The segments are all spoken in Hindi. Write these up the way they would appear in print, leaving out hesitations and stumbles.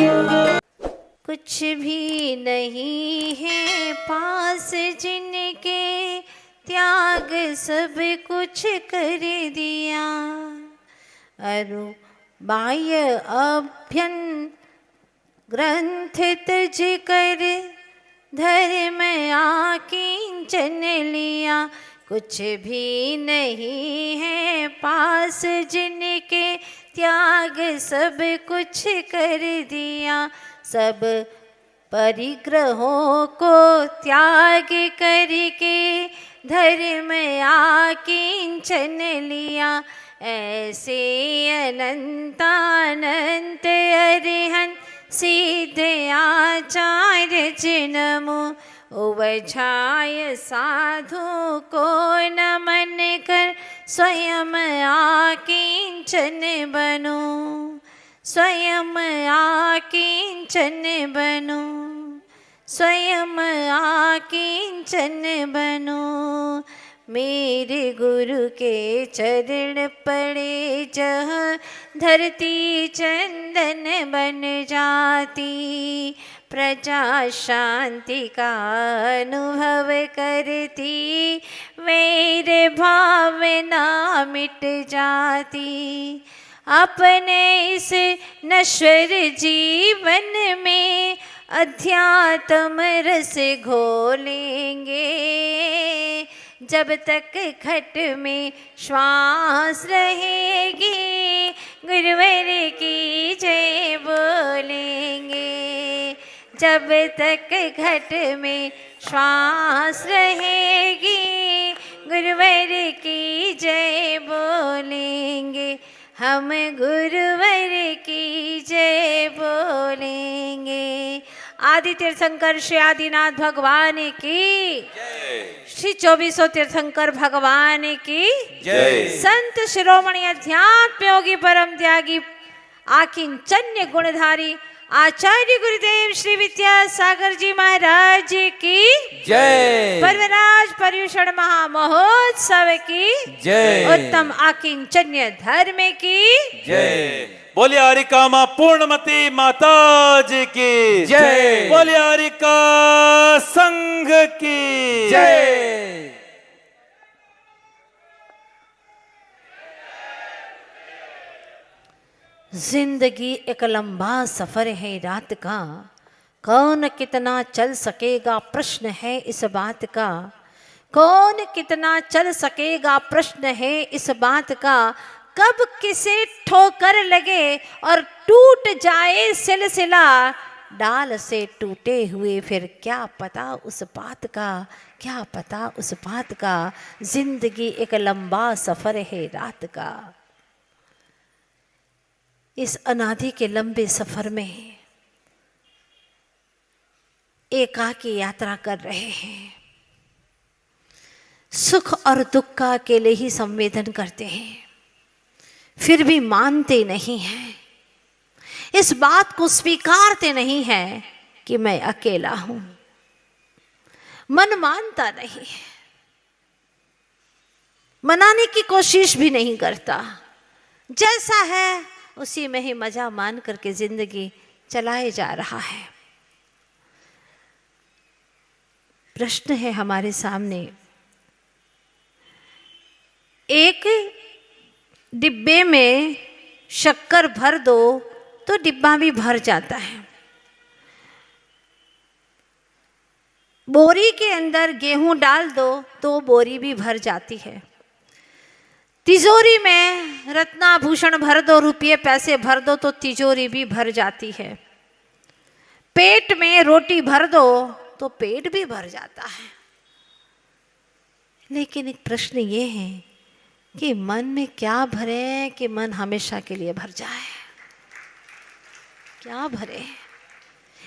कुछ भी नहीं है पास जिनके, त्याग सब कुछ कर दिया। अरु बाह्य अभ्यन ग्रंथ तज कर, धर्म आकिंचन लिया। कुछ भी नहीं है पास जिनके, त्याग सब कुछ कर दिया। सब परिग्रहों को त्याग करके, धर्म आकिंचन लिया। ऐसे अनंतानंत अरिहंत सिद्ध आचार्य जिनमो, उवझाय साधु को नमन कर, स्वयं आकिंचन बनो। स्वयं आकिंचन बनो, स्वयं आकिंचन बनो। मेरे गुरु के चरण पड़े जहाँ, धरती चंदन बन जाती। प्रजा शांति का अनुभव करती, मेरे भावना मिट जाती। अपने इस नश्वर जीवन में अध्यात्म रस घोलेंगे। जब तक घट में श्वास रहेगी, गुरुवर की जय बोलेंगे। जब तक घट में श्वास रहेगी, गुरुवर की जय बोलेंगे। हम गुरुवर की जय बोलेंगे। आदि तीर्थंकर श्री आदिनाथ भगवान की जय। श्री 2400 तीर्थंकर भगवान की जय। संत शिरोमणि अध्यात्म योगी परम त्यागी आकिंचन्य गुणधारी आचार्य गुरुदेव श्री विद्यासागर जी महाराज की जय। पर्वराज पर्युषण महामहोत्सव की जय। उत्तम आकिंचन्य धर्म की जय। बोलिए हरिकामा पूर्णमती माता जी की जय। बोलिए हरिका संघ की जय। जिंदगी एक लंबा सफर है रात का, कौन कितना चल सकेगा प्रश्न है इस बात का। कौन कितना चल सकेगा प्रश्न है इस बात का। कब किसे ठोकर लगे और टूट जाए सिलसिला, डाल से टूटे हुए फिर क्या पता उस बात का। क्या पता उस बात का। जिंदगी एक लंबा सफर है रात का। इस अनादि के लंबे सफर में एकाकी यात्रा कर रहे हैं। सुख और दुख का अकेले ही संवेदन करते हैं, फिर भी मानते नहीं हैं। इस बात को स्वीकारते नहीं हैं कि मैं अकेला हूं। मन मानता नहीं है, मनाने की कोशिश भी नहीं करता। जैसा है उसी में ही मजा मान करके जिंदगी चलाए जा रहा है। प्रश्न है हमारे सामने, एक डिब्बे में शक्कर भर दो तो डिब्बा भी भर जाता है। बोरी के अंदर गेहूं डाल दो तो बोरी भी भर जाती है। तिजोरी में रत्नाभूषण भर दो, रुपये पैसे भर दो तो तिजोरी भी भर जाती है। पेट में रोटी भर दो तो पेट भी भर जाता है। लेकिन एक प्रश्न ये है कि मन में क्या भरे कि मन हमेशा के लिए भर जाए। क्या भरे,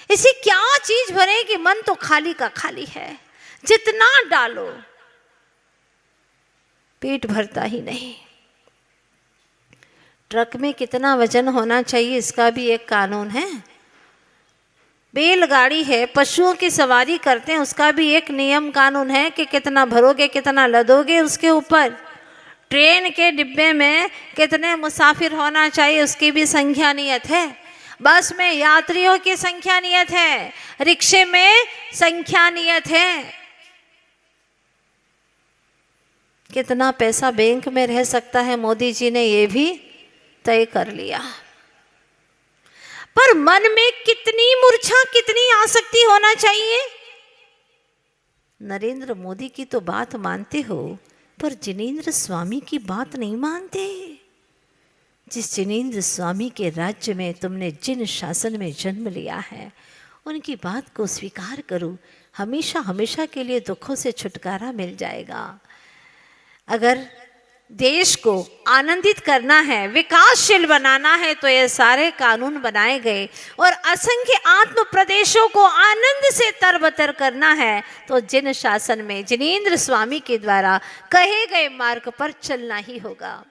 ऐसी क्या चीज भरे कि मन तो खाली का खाली है। जितना डालो पेट भरता ही नहीं। ट्रक में कितना वजन होना चाहिए इसका भी एक कानून है। बैलगाड़ी है, पशुओं की सवारी करते हैं, उसका भी एक नियम कानून है कि कितना भरोगे कितना लदोगे उसके ऊपर। ट्रेन के डिब्बे में कितने मुसाफिर होना चाहिए उसकी भी संख्या नियत है। बस में यात्रियों की संख्या नियत है, रिक्शे में संख्या नियत है। कितना पैसा बैंक में रह सकता है मोदी जी ने ये भी तय कर लिया। पर मन में कितनी मूर्छा, कितनी आसक्ति होना चाहिए। नरेंद्र मोदी की तो बात मानते हो, पर जिनेंद्र स्वामी की बात नहीं मानते। जिस जिनेंद्र स्वामी के राज्य में तुमने जिन शासन में जन्म लिया है, उनकी बात को स्वीकार करो, हमेशा हमेशा के लिए दुखों से छुटकारा मिल जाएगा। अगर देश को आनंदित करना है, विकासशील बनाना है, तो ये सारे कानून बनाए गए और असंख्य आत्म प्रदेशों को आनंद से तरबतर करना है, तो जिन शासन में जिनेंद्र स्वामी के द्वारा कहे गए मार्ग पर चलना ही होगा।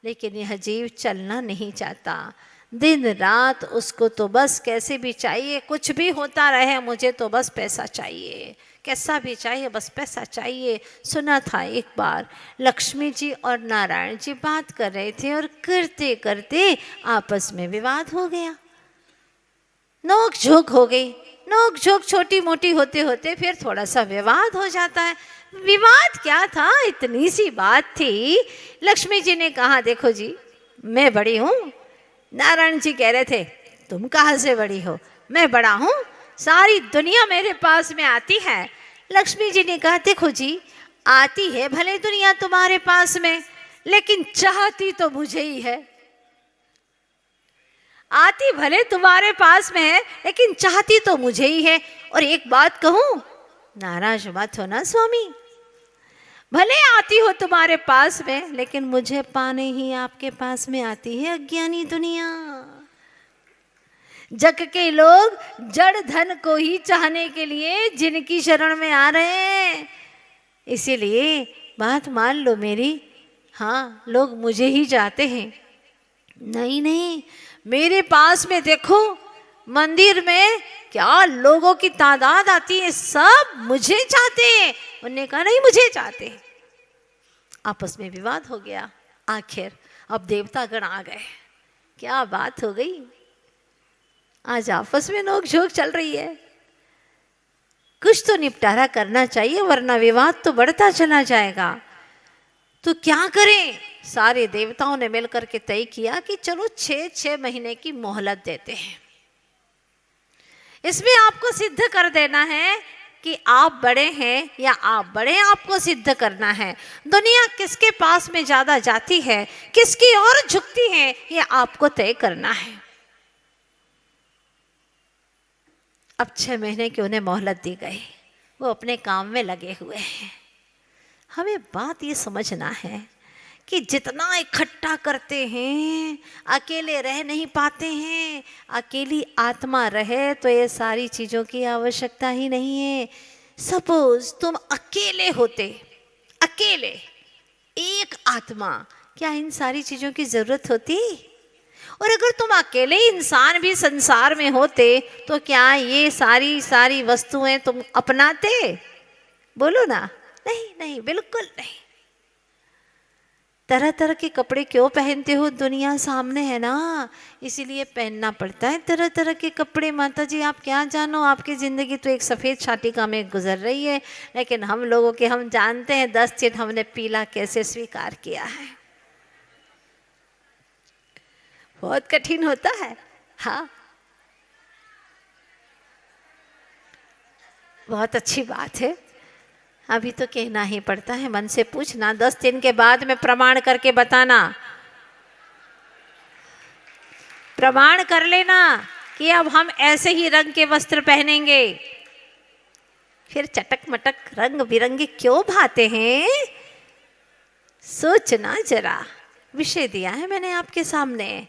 लेकिन यह जीव चलना नहीं चाहता। दिन रात उसको तो बस कैसे भी चाहिए, कुछ भी होता रहे, मुझे तो बस पैसा चाहिए, कैसा भी चाहिए, बस पैसा चाहिए। सुना था एक बार लक्ष्मी जी और नारायण जी बात कर रहे थे और करते करते आपस में विवाद हो गया, नोक झोंक हो गई। नोक झोंक छोटी मोटी होते होते फिर थोड़ा सा विवाद हो जाता है। विवाद क्या था, इतनी सी बात थी। लक्ष्मी जी ने कहा, देखो जी मैं बड़ी हूँ। नारायण जी कह रहे थे, तुम कहाँ से बड़ी हो, मैं बड़ा हूँ, सारी दुनिया मेरे पास में आती है। लक्ष्मी जी ने कहा, देखो जी आती है भले दुनिया तुम्हारे पास में, लेकिन चाहती तो मुझे ही है। आती भले तुम्हारे पास में है, लेकिन चाहती तो मुझे ही है। और एक बात कहूं, नाराज मत हो ना स्वामी, भले आती हो तुम्हारे पास में, लेकिन मुझे पाने ही आपके पास में आती है अज्ञानी दुनिया। जग के लोग जड़ धन को ही चाहने के लिए जिनकी शरण में आ रहे हैं। इसीलिए बात मान लो मेरी, हाँ लोग मुझे ही चाहते हैं। नहीं नहीं, मेरे पास में देखो मंदिर में क्या लोगों की तादाद आती है, सब मुझे चाहते हैं। उन्होंने कहा नहीं मुझे चाहते। आपस में विवाद हो गया। आखिर अब देवतागण आ गए। क्या बात हो गई, आज आपस में नोक-झोंक चल रही है। कुछ तो निपटारा करना चाहिए, वरना विवाद तो बढ़ता चला जाएगा। तो क्या करें? सारे देवताओं ने मिलकर के तय किया कि चलो 6 महीने की मोहलत देते हैं। इसमें आपको सिद्ध कर देना है कि आप बड़े हैं या आप बड़े, आपको सिद्ध करना है। दुनिया किसके पास में ज्यादा जाती है, किसकी ओर झुकती है, ये आपको तय करना है। अब 6 महीने की उन्हें मोहलत दी गई, वो अपने काम में लगे हुए हैं। हमें बात ये समझना है कि जितना इकट्ठा करते हैं, अकेले रह नहीं पाते हैं। अकेली आत्मा रहे तो ये सारी चीज़ों की आवश्यकता ही नहीं है। सपोज तुम अकेले होते, अकेले एक आत्मा, क्या इन सारी चीज़ों की ज़रूरत होती? और अगर तुम अकेले इंसान भी संसार में होते तो क्या ये सारी वस्तुएं तुम अपनाते? बोलो ना। नहीं नहीं, बिल्कुल नहीं। तरह तरह के कपड़े क्यों पहनते हो? दुनिया सामने है ना, इसीलिए पहनना पड़ता है तरह तरह के कपड़े। माता जी आप क्या जानो, आपकी ज़िंदगी तो एक सफ़ेद छाटिका में गुजर रही है, लेकिन हम लोगों के, हम जानते हैं 10 चिट हमने पीला कैसे स्वीकार किया है। बहुत कठिन होता है। हाँ, बहुत अच्छी बात है। अभी तो कहना ही पड़ता है, मन से पूछना, 10 दिन के बाद में प्रमाण करके बताना। प्रमाण कर लेना कि अब हम ऐसे ही रंग के वस्त्र पहनेंगे। फिर चटक मटक रंग बिरंगे क्यों भाते हैं? सोचना जरा। विषय दिया है मैंने आपके सामने,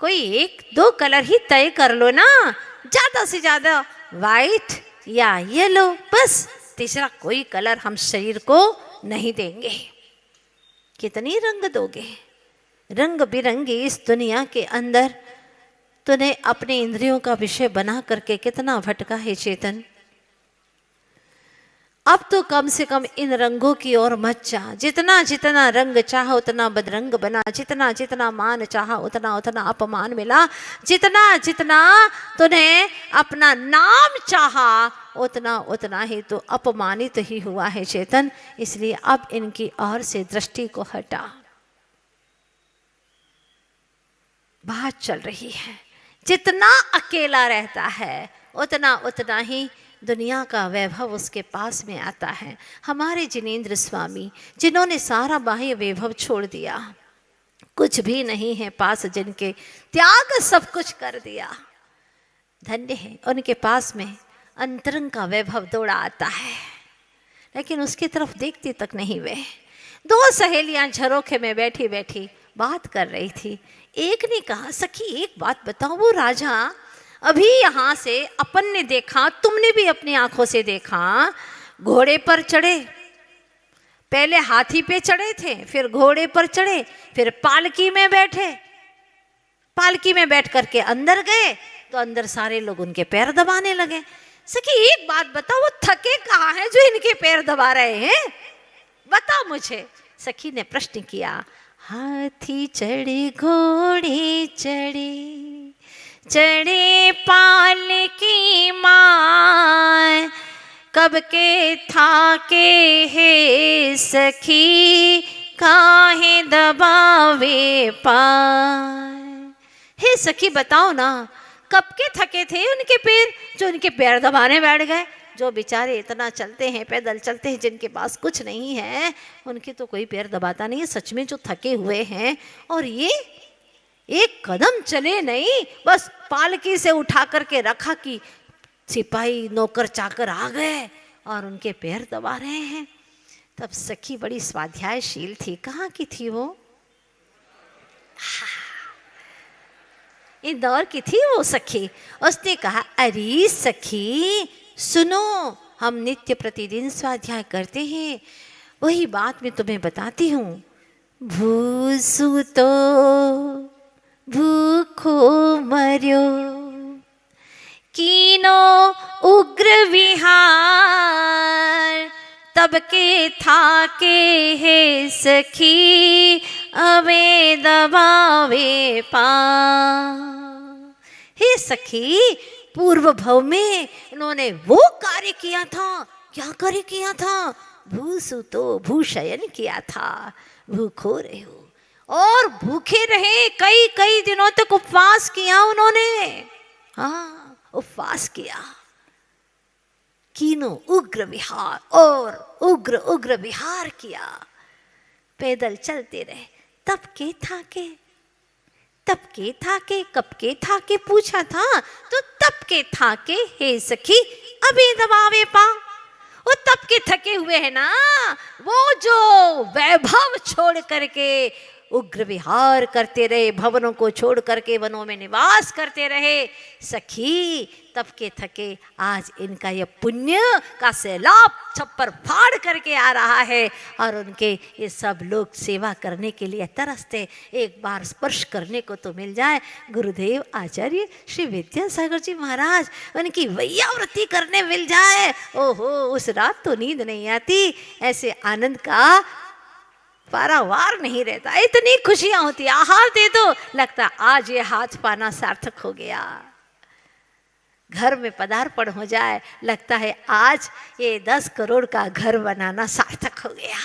कोई 1-2 कलर ही तय कर लो ना, ज्यादा से ज्यादा वाइट या येलो, बस। तीसरा कोई कलर हम शरीर को नहीं देंगे। कितनी रंग दोगे? रंग बिरंगी इस दुनिया के अंदर तूने अपने इंद्रियों का विषय बना करके कितना भटका है चेतन। अब तो कम से कम इन रंगों की ओर मत जा। जितना जितना रंग चाहा उतना बदरंग बना, जितना जितना मान चाहा उतना उतना अपमान मिला, जितना जितना तूने अपना नाम चाहा उतना उतना ही तो अपमानित ही हुआ है चेतन। इसलिए अब इनकी ओर से दृष्टि को हटा। बात चल रही है, जितना अकेला रहता है उतना उतना ही दुनिया का वैभव उसके पास में आता है। हमारे जिनेंद्र स्वामी जिन्होंने सारा बाह्य वैभव छोड़ दिया, कुछ भी नहीं है पास, जिनके त्याग सब कुछ कर दिया, धन्य है उनके पास में अंतरंग का वैभव दौड़ा आता है, लेकिन उसकी तरफ देखती तक नहीं वे। दो सहेलियां झरोखे में बैठी बैठी बात कर रही थी। एक ने कहा, सखी एक बात बताओ, वो राजा अभी यहाँ से अपन ने देखा, तुमने भी अपनी आंखों से देखा, घोड़े पर चढ़े, पहले हाथी पे चढ़े थे, फिर घोड़े पर चढ़े, फिर पालकी में बैठे, पालकी में बैठ करके अंदर गए तो अंदर सारे लोग उनके पैर दबाने लगे। सखी एक बात बताओ, वो थके कहाँ हैं जो इनके पैर दबा रहे हैं, बताओ मुझे। सखी ने प्रश्न किया। हाथी चढ़े घोड़े चढ़े, चढ़े पालकी माँ, कब के थाके है सखी, काहे दबावे पाए। हे सखी बताओ ना, कब के थके थे उनके पैर जो उनके पैर दबाने बैठ गए। जो बेचारे इतना चलते हैं, पैदल चलते हैं, जिनके पास कुछ नहीं है, उनके तो कोई पैर दबाता नहीं है। सच में जो थके हुए हैं, और ये एक कदम चले नहीं, बस पालकी से उठा करके रखा कि सिपाही नौकर चाकर आ गए और उनके पैर दबा रहे हैं। तब सखी बड़ी स्वाध्यायशील थी। कहाँ की थी वो? इंदौर की थी वो सखी। उसने कहा, अरे सखी सुनो, हम नित्य प्रतिदिन स्वाध्याय करते हैं, वही बात मैं तुम्हें बताती हूँ। भूसु तो भूखो मर्यो, कीनो उग्र विहार, तब के थाके है सखी, अवे दबावे पा। हे सखी, पूर्व भव में इन्होंने वो कार्य किया था। क्या कार्य किया था? भूसु तो भूशयन किया था, भूखो रहे हो, और भूखे रहे, कई कई दिनों तक उपवास किया उन्होंने। हाँ, उपवास किया। कीनो उग्र विहार, और उग्र उग्र विहार किया, पैदल चलते रहे। तब के थाके, तब के थाके, कब के थाके पूछा था तो तब के थाके हे सखी, अभी दबावे पा। वो तब के थके हुए हैं ना, वो जो वैभव छोड़ करके उग्र विहार करते रहे, भवनों को छोड़ करके वनों में निवास करते रहे, सखी तब के थके आज इनका यह पुण्य का सैलाब छप्पर फाड़ करके आ रहा है, और उनके ये सब लोग सेवा करने के लिए तरसते। एक बार स्पर्श करने को तो मिल जाए। गुरुदेव आचार्य श्री विद्यासागर जी महाराज, उनकी वैयावृत्ति करने मिल जाए, ओहो उस रात तो नींद नहीं आती। ऐसे आनंद का पारावार नहीं रहता। इतनी खुशियां होती, आहार दे दो, लगता आज ये हाथ पाना सार्थक हो गया। घर में पदार्पण हो जाए, लगता है आज ये 10 करोड़ का घर बनाना सार्थक हो गया।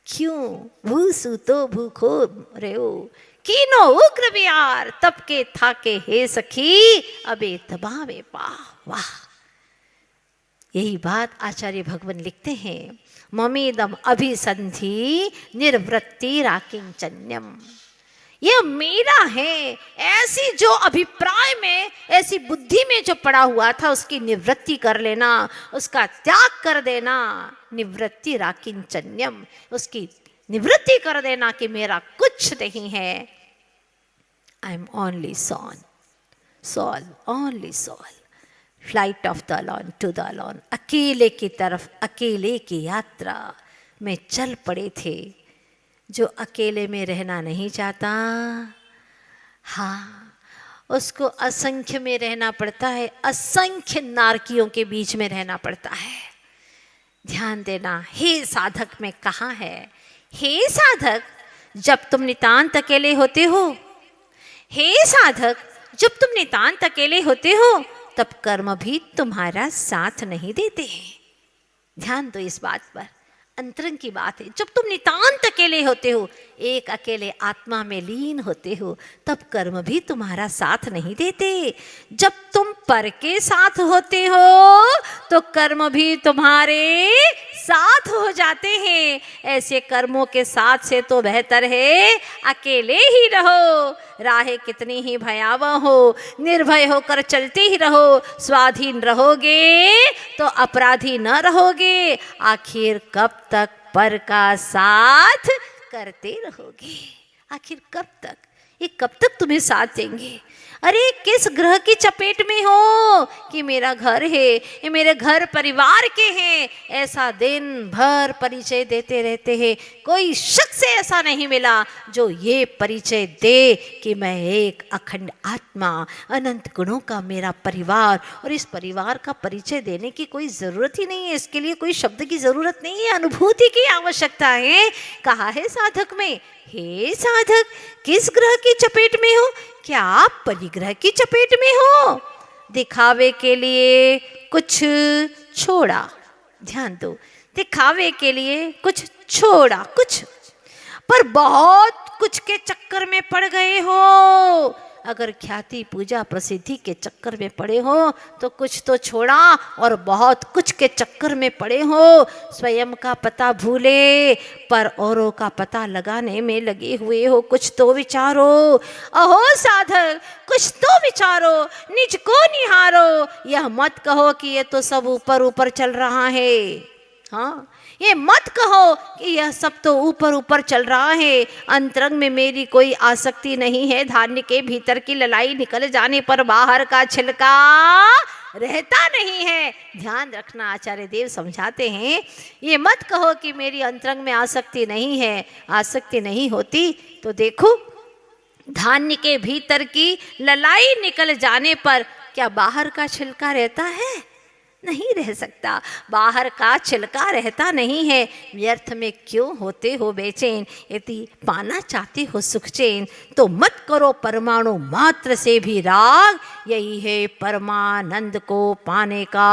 क्यों? भूसु तो भूखो रहो, कीनो उग्र विहार, तब के थाके हे सखी, अबे दबावे पा। वाह, यही बात आचार्य भगवान लिखते हैं। ममेदम अभिसंधि निर्वृत्ति राकिंचन्यम, ये मेरा है। ऐसी जो अभिप्राय में, ऐसी बुद्धि में जो पड़ा हुआ था, उसकी निवृत्ति कर लेना, उसका त्याग कर देना। निवृत्ति राकिंचन्यम, उसकी निवृत्ति कर देना कि मेरा कुछ नहीं है। I am only soul, soul, only soul, flight of the alone to the alone, अकेले की तरफ, अकेले की यात्रा में चल पड़े थे। जो अकेले में रहना नहीं चाहता, हाँ उसको असंख्य में रहना पड़ता है, असंख्य नारकियों के बीच में रहना पड़ता है। ध्यान देना, हे साधक में कहा है, हे साधक जब तुम नितांत अकेले होते हो, हे साधक जब तुम नितांत अकेले होते हो तब कर्म भी तुम्हारा साथ नहीं देते हैं। ध्यान दो इस बात पर, अंतरंग की बात है। जब तुम नितांत अकेले होते हो, एक अकेले आत्मा में लीन होते हो, तब कर्म भी तुम्हारा साथ नहीं देते। जब तुम पर के साथ होते हो तो कर्म भी तुम्हारे साथ हो जाते हैं। ऐसे कर्मों के साथ से तो बेहतर है अकेले ही रहो। राहें कितनी ही भयावह हो, निर्भय होकर चलते ही रहो। स्वाधीन रहोगे तो अपराधी न रहोगे। आखिर कब तक पर का साथ करते रहोगे? आखिर कब तक? ये कब तक तुम्हें साथ देंगे? अरे किस ग्रह की चपेट में हो कि मेरा घर है, ये मेरे घर परिवार के हैं, ऐसा दिन भर परिचय देते रहते हैं। कोई शख्स ऐसा नहीं मिला जो ये परिचय दे कि मैं एक अखंड आत्मा, अनंत गुणों का मेरा परिवार, और इस परिवार का परिचय देने की कोई ज़रूरत ही नहीं है। इसके लिए कोई शब्द की ज़रूरत नहीं है, अनुभूति की आवश्यकता है। कहा है साधक में, हे साधक किस ग्रह की चपेट में हो? क्या आप परिग्रह की चपेट में हो? दिखावे के लिए कुछ छोड़ा, ध्यान दो, दिखावे के लिए कुछ छोड़ा, कुछ पर बहुत कुछ के चक्कर में पड़ गए हो। अगर ख्याति पूजा प्रसिद्धि के चक्कर में पड़े हो तो कुछ तो छोड़ा और बहुत कुछ के चक्कर में पड़े हो। स्वयं का पता भूले पर औरों का पता लगाने में लगे हुए हो। कुछ तो विचारो, अहो साधक कुछ तो विचारो, निज को निहारो। यह मत कहो कि ये तो सब ऊपर ऊपर चल रहा है। हाँ, ये मत कहो कि यह सब तो ऊपर ऊपर चल रहा है, अंतरंग में मेरी कोई आसक्ति नहीं है। धान्य के भीतर की ललाई निकल जाने पर बाहर का छिलका रहता नहीं है। ध्यान रखना, आचार्य देव समझाते हैं, ये मत कहो कि मेरी अंतरंग में आसक्ति नहीं है। आसक्ति नहीं होती तो देखो, धान्य के भीतर की ललाई निकल जाने पर क्या बाहर का छिलका रहता है? नहीं रह सकता। बाहर का छिलका रहता नहीं है। व्यर्थ में क्यों होते हो बेचैन? यदि पाना चाहते हो सुख चैन तो मत करो परमाणु मात्र से भी राग। यही है परमानंद को पाने का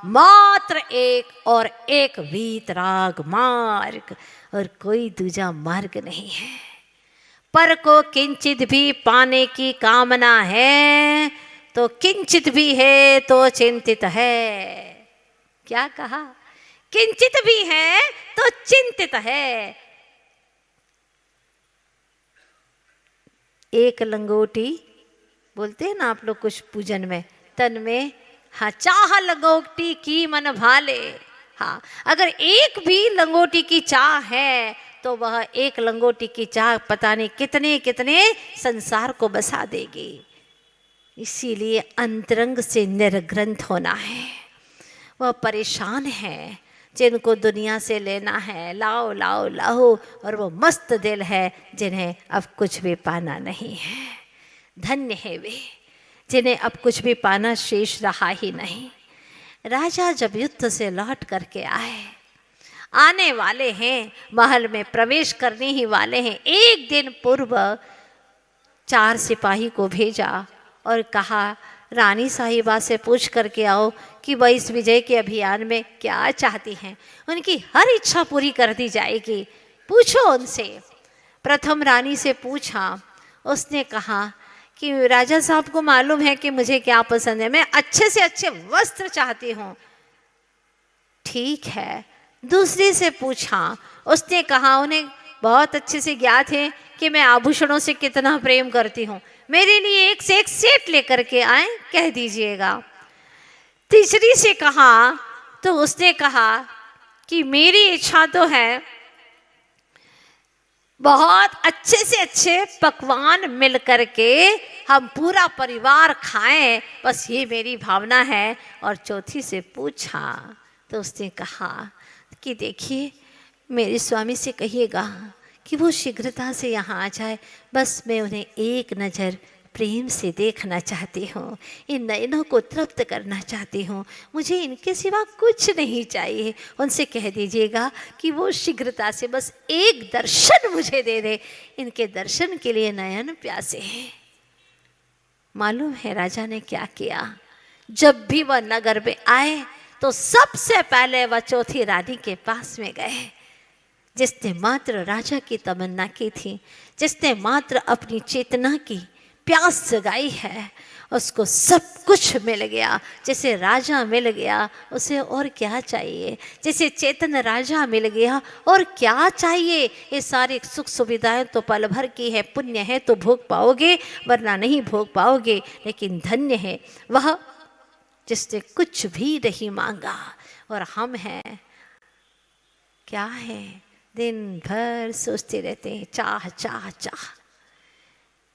मात्र एक और एक वीतराग मार्ग, और कोई दूजा मार्ग नहीं है। पर को किंचित भी पाने की कामना है तो किंचित भी है तो चिंतित है। क्या कहा? किंचित भी है तो चिंतित है। एक लंगोटी बोलते हैं ना आप लोग कुछ पूजन में, तन में हाँ चाह लंगोटी की मन भाले। हाँ, अगर एक भी लंगोटी की चाह है तो वह एक लंगोटी की चाह पता नहीं कितने कितने संसार को बसा देगी। इसीलिए अंतरंग से निर्ग्रंथ होना है। वह परेशान है जिनको दुनिया से लेना है, लाओ लाओ लाओ, और वो मस्त दिल है जिन्हें अब कुछ भी पाना नहीं है। धन्य है वे जिन्हें अब कुछ भी पाना शेष रहा ही नहीं। राजा जब युद्ध से लौट करके आने वाले हैं, महल में प्रवेश करने ही वाले हैं, एक दिन पूर्व 4 सिपाही को भेजा और कहा रानी साहिबा से पूछ करके आओ कि वह इस विजय के अभियान में क्या चाहती हैं। उनकी हर इच्छा पूरी कर दी जाएगी, पूछो उनसे। प्रथम रानी से पूछा, उसने कहा कि राजा साहब को मालूम है कि मुझे क्या पसंद है, मैं अच्छे से अच्छे वस्त्र चाहती हूँ। ठीक है। दूसरी से पूछा, उसने कहा उन्हें बहुत अच्छे से ज्ञात है कि मैं आभूषणों से कितना प्रेम करती हूँ, मेरे लिए एक से एक सेट लेकर के आए, कह दीजिएगा। तीसरी से कहा तो उसने कहा कि मेरी इच्छा तो है बहुत अच्छे से अच्छे पकवान मिल करके हम पूरा परिवार खाएं, बस ये मेरी भावना है। और चौथी से पूछा तो उसने कहा कि देखिए मेरे स्वामी से कहिएगा कि वो शीघ्रता से यहाँ आ जाए, बस मैं उन्हें एक नज़र प्रेम से देखना चाहती हूँ, इन नयनों को तृप्त करना चाहती हूँ, मुझे इनके सिवा कुछ नहीं चाहिए। उनसे कह दीजिएगा कि वो शीघ्रता से बस एक दर्शन मुझे दे दे, इनके दर्शन के लिए नयन प्यासे हैं। मालूम है राजा ने क्या किया? जब भी वह नगर में आए तो सबसे पहले वह चौथी रानी के पास में गए, जिसने मात्र राजा की तमन्ना की थी, जिसने मात्र अपनी चेतना की प्यास जगाई है, उसको सब कुछ मिल गया। जैसे राजा मिल गया, उसे और क्या चाहिए? जैसे चेतन राजा मिल गया, और क्या चाहिए? ये सारी सुख सुविधाएं तो पल भर की है, पुण्य है तो भोग पाओगे, वरना नहीं भोग पाओगे। लेकिन धन्य है वह जिसने कुछ भी नहीं मांगा। और हम हैं क्या है? दिन भर सोचते रहते हैं, चाह चाह चाह,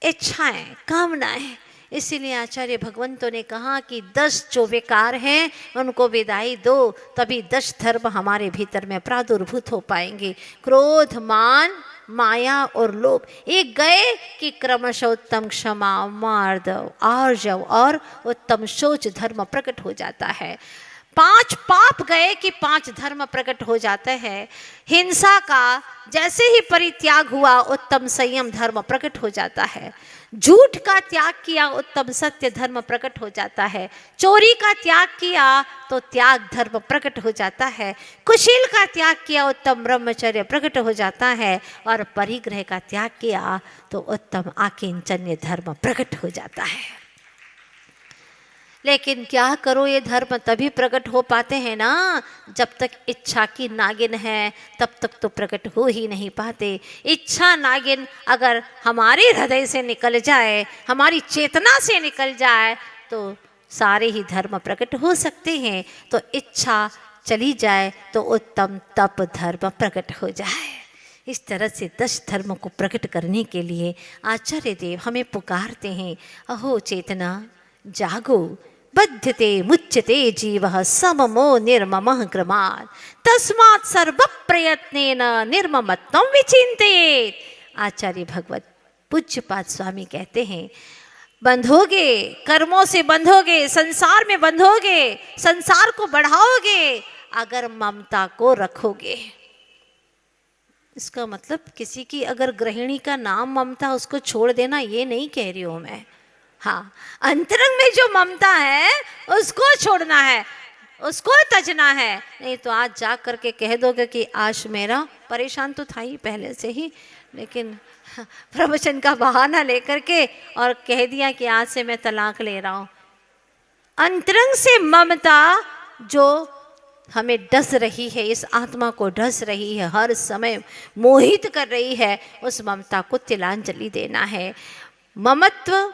इच्छाएं, कामनाएं। इसीलिए आचार्य भगवंतों ने कहा कि 10 जो विकार हैं उनको विदाई दो, तभी 10 धर्म हमारे भीतर में प्रादुर्भूत हो पाएंगे। क्रोध, मान, माया और लोभ एक गए कि क्रमशः उत्तम क्षमा, मार्दव, आर्जव और उत्तम शौच धर्म प्रकट हो जाता है। 5 पाप गए कि 5 धर्म प्रकट हो जाते हैं। हिंसा का जैसे ही परित्याग हुआ, उत्तम संयम धर्म प्रकट हो जाता है। झूठ का त्याग किया, उत्तम सत्य धर्म प्रकट हो जाता है। चोरी का त्याग किया तो त्याग धर्म प्रकट हो जाता है। कुशील का त्याग किया, उत्तम ब्रह्मचर्य प्रकट हो जाता है। और परिग्रह का त्याग किया तो उत्तम आकिंचन्य धर्म प्रकट हो जाता है। लेकिन क्या करो, ये धर्म तभी प्रकट हो पाते हैं ना जब तक इच्छा की नागिन है, तब तक तो प्रकट हो ही नहीं पाते। इच्छा नागिन अगर हमारे हृदय से निकल जाए, हमारी चेतना से निकल जाए, तो सारे ही धर्म प्रकट हो सकते हैं। तो इच्छा चली जाए तो उत्तम तप धर्म प्रकट हो जाए। इस तरह से 10 धर्मों को प्रकट करने के लिए आचार्य देव हमें पुकारते हैं, अहो चेतना जागो, बध्यते मुच्यते जीवः सममो निर्ममः क्रमात्, तस्मात् सर्व प्रयत्नेन निर्ममत्वं विचिन्तयेत्। आचार्य भगवत पूज्यपाद स्वामी कहते हैं, बंधोगे, कर्मों से बंधोगे, संसार में बंधोगे, संसार को बढ़ाओगे अगर ममता को रखोगे। इसका मतलब किसी की अगर गृहिणी का नाम ममता, उसको छोड़ देना, ये नहीं कह रही हूँ मैं। हाँ, अंतरंग में जो ममता है उसको छोड़ना है, उसको तजना है। नहीं तो आज जा करके कह दोगे कि आज मेरा, परेशान तो था ही पहले से ही, लेकिन प्रवचन का बहाना लेकर के और कह दिया कि आज से मैं तलाक ले रहा हूँ। अंतरंग से ममता जो हमें डस रही है, इस आत्मा को डस रही है, हर समय मोहित कर रही है, उस ममता को तिलांजलि देना है। ममत्व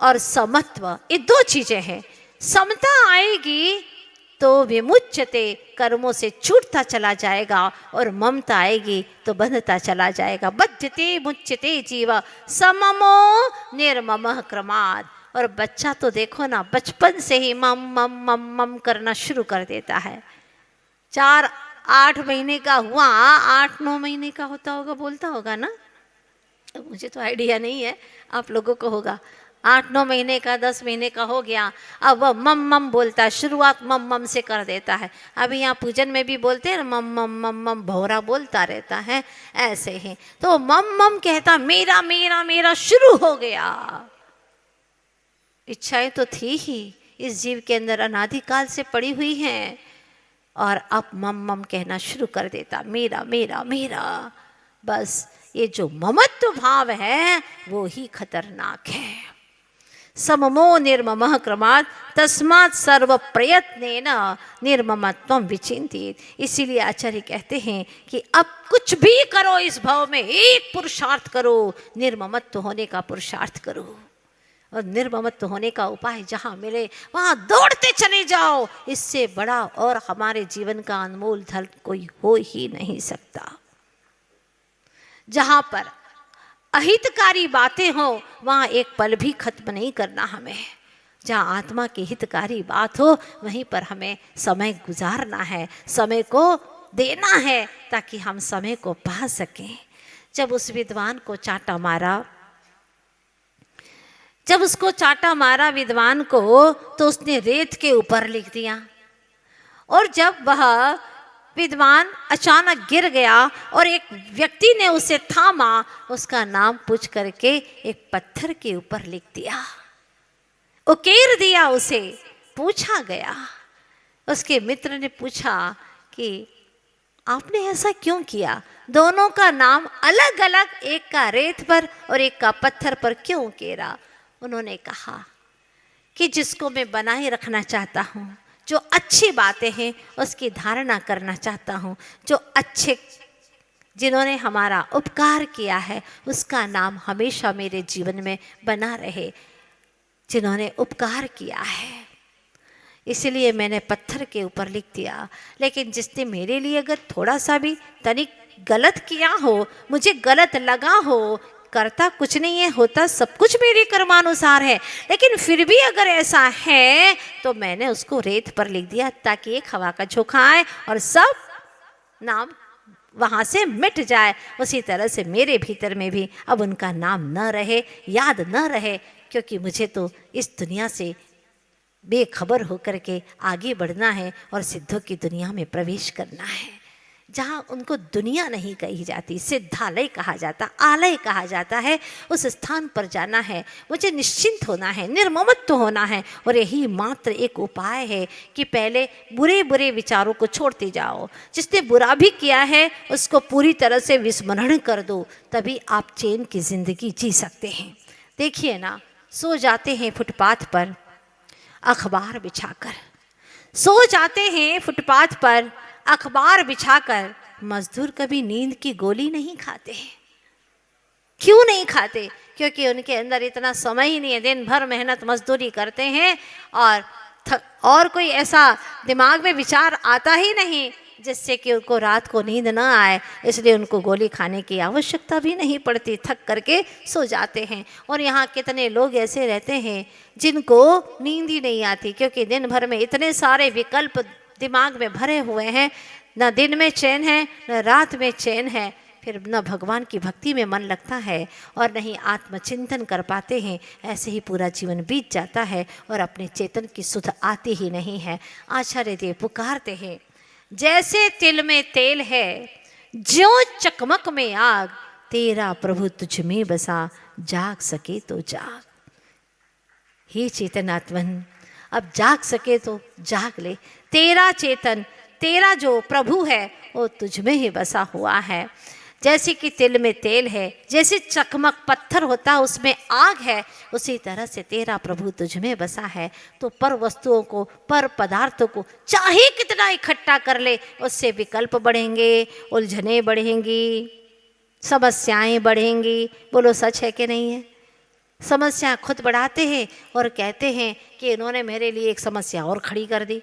और समत्व ये 2 चीजें हैं। समता आएगी तो विमुच्यते, कर्मों से छूटता चला जाएगा, और ममता आएगी तो बंधता चला जाएगा। बध्यते मुच्यते जीव सममो निर्ममः क्रमात्। और बच्चा तो देखो ना, बचपन से ही मम मम मम मम करना शुरू कर देता है। 4-8 महीने का हुआ, 8-9 महीने का होता होगा, बोलता होगा ना, मुझे तो आइडिया नहीं है, आप लोगों को होगा। 8-9 महीने का, 10 महीने का हो गया, अब वह मम मम बोलता है। शुरुआत मम मम से कर देता है। अभी यहाँ पूजन में भी बोलते हैं मम मम मम मम, भौरा बोलता रहता है, ऐसे ही। तो मम मम कहता मेरा मेरा मेरा शुरू हो गया। इच्छाएं तो थी ही, इस जीव के अंदर अनादिकाल से पड़ी हुई हैं, और अब मम मम कहना शुरू कर देता, मेरा मेरा मेरा। बस ये जो ममत्व भाव है वो ही खतरनाक है। सममो निर्ममः क्रमात् तस्मात् सर्व प्रयत्नेन निर्ममत्वं विचिन्तयेत्। इसीलिए आचार्य कहते हैं कि अब कुछ भी करो इस भाव में, एक पुरुषार्थ करो, निर्ममत्व होने का पुरुषार्थ करो। और निर्ममत्व होने का उपाय जहाँ मिले वहाँ दौड़ते चले जाओ। इससे बड़ा और हमारे जीवन का अनमोल धन कोई हो ही नहीं सकता। जहाँ पर अहितकारी बातें हो वहाँ एक पल भी खत्म नहीं करना हमें। जहाँ आत्मा की हितकारी बात हो वहीं पर हमें समय गुजारना है, समय को देना है, ताकि हम समय को पा सकें। जब उस विद्वान को चांटा मारा जब उसको चाटा मारा विद्वान को तो उसने रेत के ऊपर लिख दिया। और जब वह विद्वान अचानक गिर गया और एक व्यक्ति ने उसे थामा, उसका नाम पूछ करके एक पत्थर के ऊपर लिख दिया, उकेर दिया उसे। पूछा गया, उसके मित्र ने पूछा कि आपने ऐसा क्यों किया? दोनों का नाम अलग अलग, एक का रेत पर और एक का पत्थर पर क्यों उकेरा? उन्होंने कहा कि जिसको मैं बनाए रखना चाहता हूँ, जो अच्छी बातें हैं उसकी धारणा करना चाहता हूँ, जो अच्छे जिन्होंने हमारा उपकार किया है उसका नाम हमेशा मेरे जीवन में बना रहे, जिन्होंने उपकार किया है। इसलिए मैंने पत्थर के ऊपर लिख दिया। लेकिन जिसने मेरे लिए अगर थोड़ा सा भी तनिक गलत किया हो, मुझे गलत लगा हो, करता कुछ नहीं है, होता सब कुछ मेरे कर्मानुसार है, लेकिन फिर भी अगर ऐसा है तो मैंने उसको रेत पर लिख दिया ताकि एक हवा का झोंका आए और सब नाम वहाँ से मिट जाए। उसी तरह से मेरे भीतर में भी अब उनका नाम न रहे, याद न रहे, क्योंकि मुझे तो इस दुनिया से बेखबर होकर के आगे बढ़ना है और सिद्धों की दुनिया में प्रवेश करना है, जहाँ उनको दुनिया नहीं कही जाती, सिद्धालय कहा जाता, आलय कहा जाता है। उस स्थान पर जाना है, मुझे निश्चिंत होना है, निर्ममत्व होना है। और यही मात्र एक उपाय है कि पहले बुरे बुरे विचारों को छोड़ते जाओ। जिसने बुरा भी किया है उसको पूरी तरह से विस्मरण कर दो, तभी आप चैन की जिंदगी जी सकते हैं। देखिए ना, सो जाते हैं फुटपाथ पर अखबार बिछाकर, सो जाते हैं फुटपाथ पर अखबार बिछाकर। मजदूर कभी नींद की गोली नहीं खाते हैं। क्यों नहीं खाते? क्योंकि उनके अंदर इतना समय ही नहीं है। दिन भर मेहनत मजदूरी करते हैं और कोई ऐसा दिमाग में विचार आता ही नहीं जिससे कि उनको रात को नींद ना आए, इसलिए उनको गोली खाने की आवश्यकता भी नहीं पड़ती, थक करके सो जाते हैं। और यहाँ कितने लोग ऐसे रहते हैं जिनको नींद ही नहीं आती, क्योंकि दिन भर में इतने सारे विकल्प दिमाग में भरे हुए हैं, न दिन में चैन है न रात में चैन है, फिर न भगवान की भक्ति में मन लगता है और न ही आत्मचिंतन कर पाते हैं। ऐसे ही पूरा जीवन बीत जाता है और अपने चेतन की सुध आती ही नहीं है। आचार्य देव पुकारते हैं, जैसे तिल में तेल है, ज्यों चकमक में आग, तेरा प्रभु तुझ में बसा, जाग सके तो जाग। हे चेतनात्मन, अब जाग सके तो जाग ले। तेरा चेतन, तेरा जो प्रभु है वो तुझ में ही बसा हुआ है। जैसे कि तिल में तेल है, जैसे चकमक पत्थर होता है उसमें आग है, उसी तरह से तेरा प्रभु तुझ में बसा है। तो पर वस्तुओं को, पर पदार्थों को चाहे कितना इकट्ठा कर ले, उससे विकल्प बढ़ेंगे, उलझने बढ़ेंगी, समस्याएं बढ़ेंगी। बोलो सच है कि नहीं है? समस्या खुद बढ़ाते हैं और कहते हैं कि इन्होंने मेरे लिए एक समस्या और खड़ी कर दी,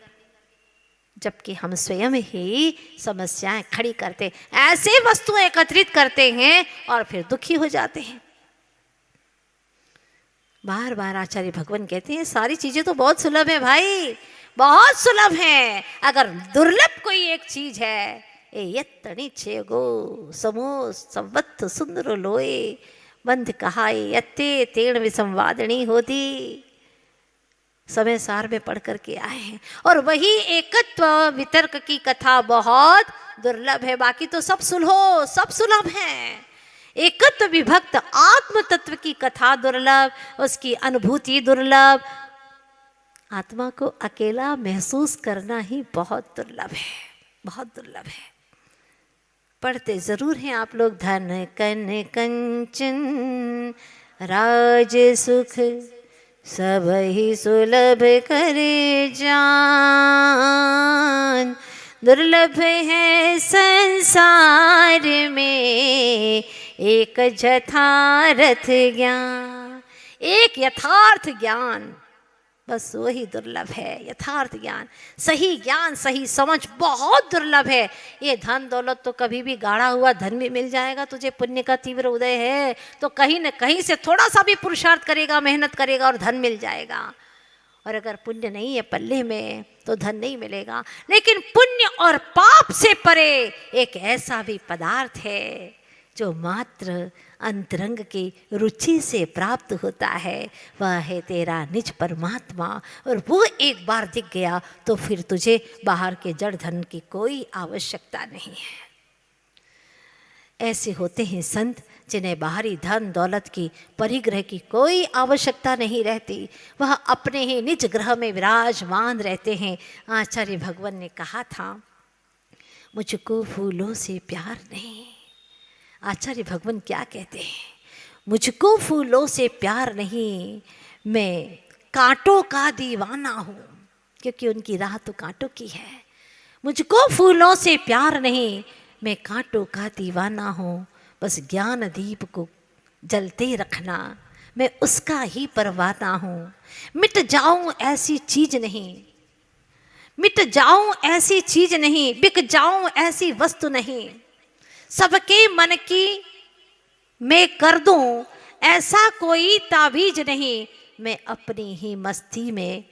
जबकि हम स्वयं ही समस्याएं खड़ी करते, ऐसे वस्तुएं एकत्रित करते हैं और फिर दुखी हो जाते हैं। बार बार आचार्य भगवान कहते हैं सारी चीजें तो बहुत सुलभ है भाई, बहुत सुलभ है। अगर दुर्लभ कोई एक चीज है, यत्तनि छेगो समो संवत्त सुंदर लोए, बंध कहाए यत्ते तेण विसंवादनी होती। समय सार में पढ़ करके आए हैं। और वही एकत्व वितर्क की कथा बहुत दुर्लभ है, बाकी तो सब सुलभ है। एकत्व विभक्त आत्म तत्व की कथा दुर्लभ, उसकी अनुभूति दुर्लभ, आत्मा को अकेला महसूस करना ही बहुत दुर्लभ है, बहुत दुर्लभ है। पढ़ते जरूर हैं आप लोग, धन कन कंचन राज सुख सब ही सुलभ करे जान, दुर्लभ है संसार में एक यथार्थ ज्ञान। एक यथार्थ ज्ञान, बस वही दुर्लभ है। यथार्थ ज्ञान, सही ज्ञान, सही समझ बहुत दुर्लभ है। ये धन दौलत तो कभी भी गाढ़ा हुआ धन भी मिल जाएगा, तुझे पुण्य का तीव्र उदय है तो कहीं न कहीं से थोड़ा सा भी पुरुषार्थ करेगा, मेहनत करेगा और धन मिल जाएगा। और अगर पुण्य नहीं है पल्ले में तो धन नहीं मिलेगा। लेकिन पुण्य और पाप से परे एक ऐसा भी पदार्थ है जो मात्र अंतरंग की रुचि से प्राप्त होता है, वह है तेरा निज परमात्मा। और वो एक बार दिख गया तो फिर तुझे बाहर के जड़ धन की कोई आवश्यकता नहीं है। ऐसे होते हैं संत जिन्हें बाहरी धन दौलत की परिग्रह की कोई आवश्यकता नहीं रहती, वह अपने ही निज ग्रह में विराजमान रहते हैं। आचार्य भगवान ने कहा था, मुझको फूलों से प्यार नहीं। आचार्य भगवान क्या कहते हैं? मुझको फूलों से प्यार नहीं, मैं कांटों का दीवाना हूँ, क्योंकि उनकी राह तो कांटों की है। मुझको फूलों से प्यार नहीं, मैं कांटों का दीवाना हूँ, बस ज्ञान दीप को जलते रखना, मैं उसका ही परवाना हूँ। मिट जाऊं ऐसी चीज नहीं, मिट जाऊं ऐसी चीज नहीं, बिक जाऊं ऐसी वस्तु नहीं, सबके मन की मैं कर दूं ऐसा कोई ताबीज नहीं, मैं अपनी ही मस्ती में,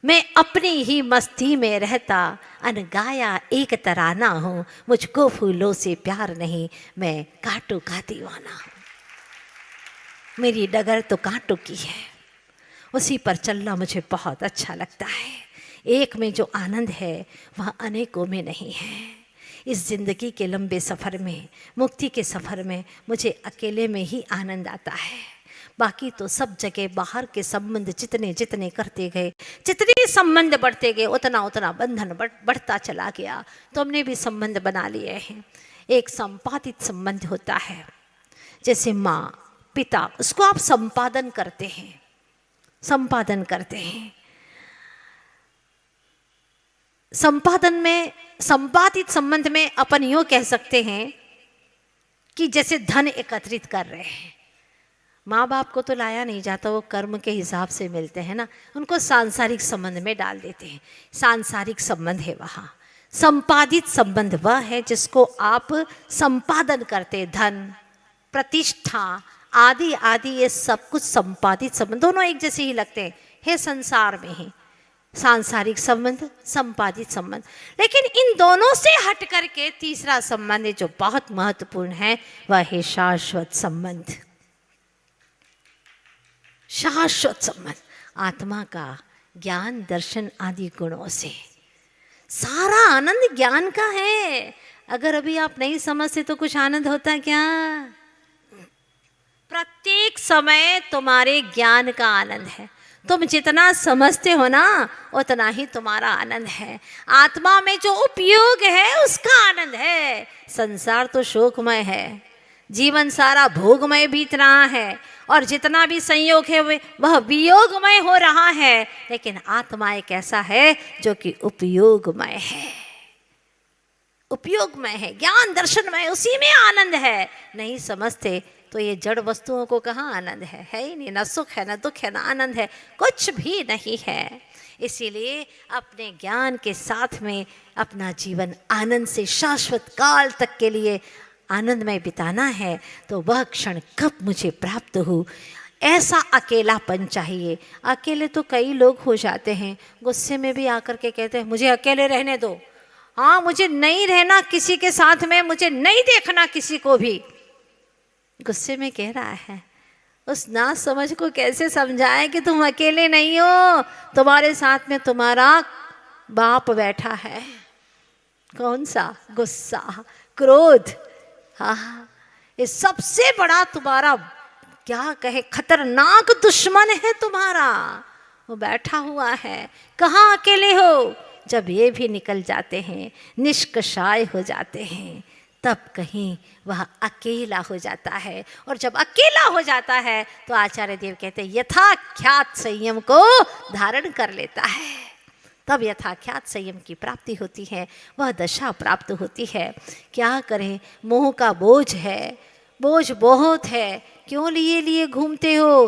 मैं अपनी ही मस्ती में रहता अनगाया एक तराना हूँ। मुझको फूलों से प्यार नहीं, मैं कांटों का दीवाना हूँ। मेरी डगर तो कांटों की है, उसी पर चलना मुझे बहुत अच्छा लगता है। एक में जो आनंद है वह अनेकों में नहीं है। इस जिंदगी के लंबे सफ़र में, मुक्ति के सफ़र में मुझे अकेले में ही आनंद आता है। बाकी तो सब जगह बाहर के संबंध जितने जितने करते गए, जितने संबंध बढ़ते गए, उतना उतना बंधन बढ़ता चला गया। तो हमने भी संबंध बना लिए हैं। एक संपादित संबंध होता है, जैसे माँ पिता, उसको आप संपादन करते हैं, संपादन करते हैं। संपादन में, संपादित संबंध में अपन यूँ कह सकते हैं कि जैसे धन एकत्रित कर रहे हैं। माँ बाप को तो लाया नहीं जाता, वो कर्म के हिसाब से मिलते हैं ना, उनको सांसारिक संबंध में डाल देते हैं। सांसारिक संबंध है वहाँ। संपादित संबंध वह है जिसको आप संपादन करते, धन प्रतिष्ठा आदि आदि, ये सब कुछ संपादित संबंध, दोनों एक जैसे ही लगते हैं संसार में ही। सांसारिक संबंध, संपादित संबंध। लेकिन इन दोनों से हट करके तीसरा संबंध जो बहुत महत्वपूर्ण है वह है शाश्वत संबंध। शाश्वत संबंध आत्मा का ज्ञान दर्शन आदि गुणों से। सारा आनंद ज्ञान का है। अगर अभी आप नहीं समझते तो कुछ आनंद होता क्या? प्रत्येक समय तुम्हारे ज्ञान का आनंद है। तुम जितना समझते हो ना उतना ही तुम्हारा आनंद है। आत्मा में जो उपयोग है उसका आनंद है। संसार तो शोकमय है, जीवन सारा भोगमय बीत रहा है, और जितना भी संयोग है वह वियोगमय हो रहा है। लेकिन आत्मा एक ऐसा है जो कि उपयोगमय है, उपयोगमय है, ज्ञान दर्शनमय, उसी में आनंद है। नहीं समझते तो ये जड़ वस्तुओं को कहाँ आनंद है? है ही नहीं। ना सुख है, ना दुख है, ना आनंद है, कुछ भी नहीं है। इसीलिए अपने ज्ञान के साथ में अपना जीवन आनंद से शाश्वत काल तक के लिए आनंदमय बिताना है। तो वह क्षण कब मुझे प्राप्त हो, ऐसा अकेलापन चाहिए। अकेले तो कई लोग हो जाते हैं, गुस्से में भी आकर के कहते हैं मुझे अकेले रहने दो। हाँ, मुझे नहीं रहना किसी के साथ में, मुझे नहीं देखना किसी को भी। गुस्से में कह रहा है। उस ना समझ को कैसे समझाएं कि तुम अकेले नहीं हो, तुम्हारे साथ में तुम्हारा बाप बैठा है। कौन सा? गुस्सा, क्रोध। हाँ, ये सबसे बड़ा तुम्हारा क्या कहे खतरनाक दुश्मन है तुम्हारा, वो बैठा हुआ है। कहाँ अकेले हो? जब ये भी निकल जाते हैं, निष्कषाय हो जाते हैं, तब कहीं वह अकेला हो जाता है। और जब अकेला हो जाता है तो आचार्य देव कहते हैं यथाख्यात संयम को धारण कर लेता है। तब यथाख्यात संयम की प्राप्ति होती है, वह दशा प्राप्त होती है। क्या करें, मोह का बोझ है, बोझ बहुत है, क्यों लिए लिए घूमते हो?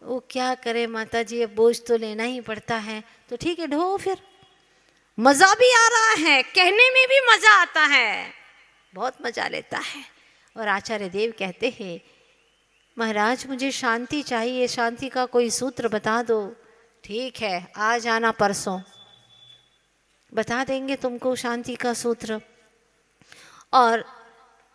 वो क्या करे माता जी, अब बोझ तो लेना ही पड़ता है। तो ठीक है, ढो फिर। मज़ा भी आ रहा है, कहने में भी मज़ा आता है, बहुत मज़ा लेता है। और आचार्य देव कहते हैं महाराज मुझे शांति चाहिए, शांति का कोई सूत्र बता दो। ठीक है, आ जाना परसों, बता देंगे तुमको शांति का सूत्र। और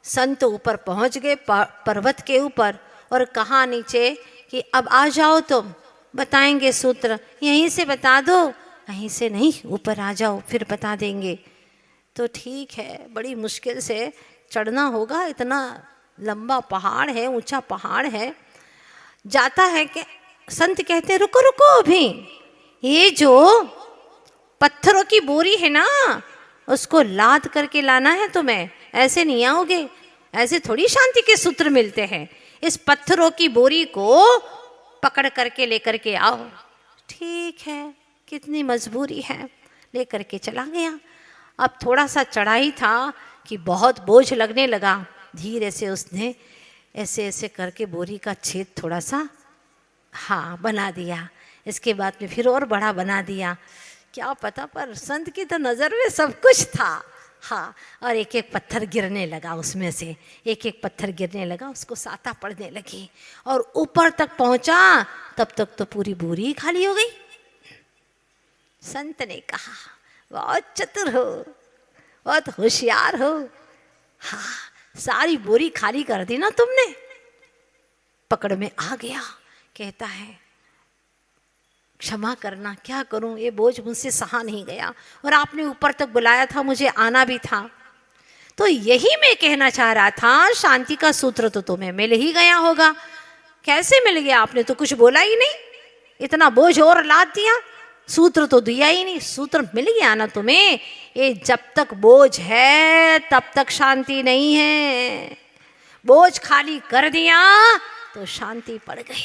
संत ऊपर पहुंच गए पर्वत के ऊपर और कहा नीचे कि अब आ जाओ, तुम बताएंगे सूत्र, यहीं से बता दो, कहीं से नहीं, ऊपर आ जाओ फिर बता देंगे। तो ठीक है, बड़ी मुश्किल से चढ़ना होगा, इतना लंबा पहाड़ है, ऊंचा पहाड़ है। जाता है कि संत कहते रुको रुको, अभी ये जो पत्थरों की बोरी है ना, उसको लाद करके लाना है तुम्हें, ऐसे नहीं आओगे, ऐसे थोड़ी शांति के सूत्र मिलते हैं। इस पत्थरों की बोरी को पकड़ करके लेकर के आओ। ठीक है, कितनी मजबूरी है, लेकर के चला गया। अब थोड़ा सा चढ़ाई था कि बहुत बोझ लगने लगा। धीरे से उसने ऐसे ऐसे करके बोरी का छेद थोड़ा सा बना दिया। इसके बाद में फिर और बड़ा बना दिया। क्या पता, पर संत की तो नज़र में सब कुछ था। और एक एक पत्थर गिरने लगा, उसमें से एक एक पत्थर गिरने लगा, उसको साता पड़ने लगी और ऊपर तक पहुंचा। तब तक तो पूरी बोरी खाली हो गई। संत ने कहा, बहुत चतुर हो, बहुत होशियार हो, सारी बोरी खाली कर दी ना तुमने। पकड़ में आ गया, कहता है क्षमा करना, क्या करूं, ये बोझ मुझसे सहा नहीं गया और आपने ऊपर तक बुलाया था, मुझे आना भी था। तो यही मैं कहना चाह रहा था, शांति का सूत्र तो तुम्हें मिल ही गया होगा। कैसे मिल गया, आपने तो कुछ बोला ही नहीं, इतना बोझ और लाद दिया, सूत्र तो दिया ही नहीं। सूत्र मिल गया ना तुम्हें। ये जब तक बोझ है तब तक शांति नहीं है, बोझ खाली कर दिया तो शांति पड़ गई।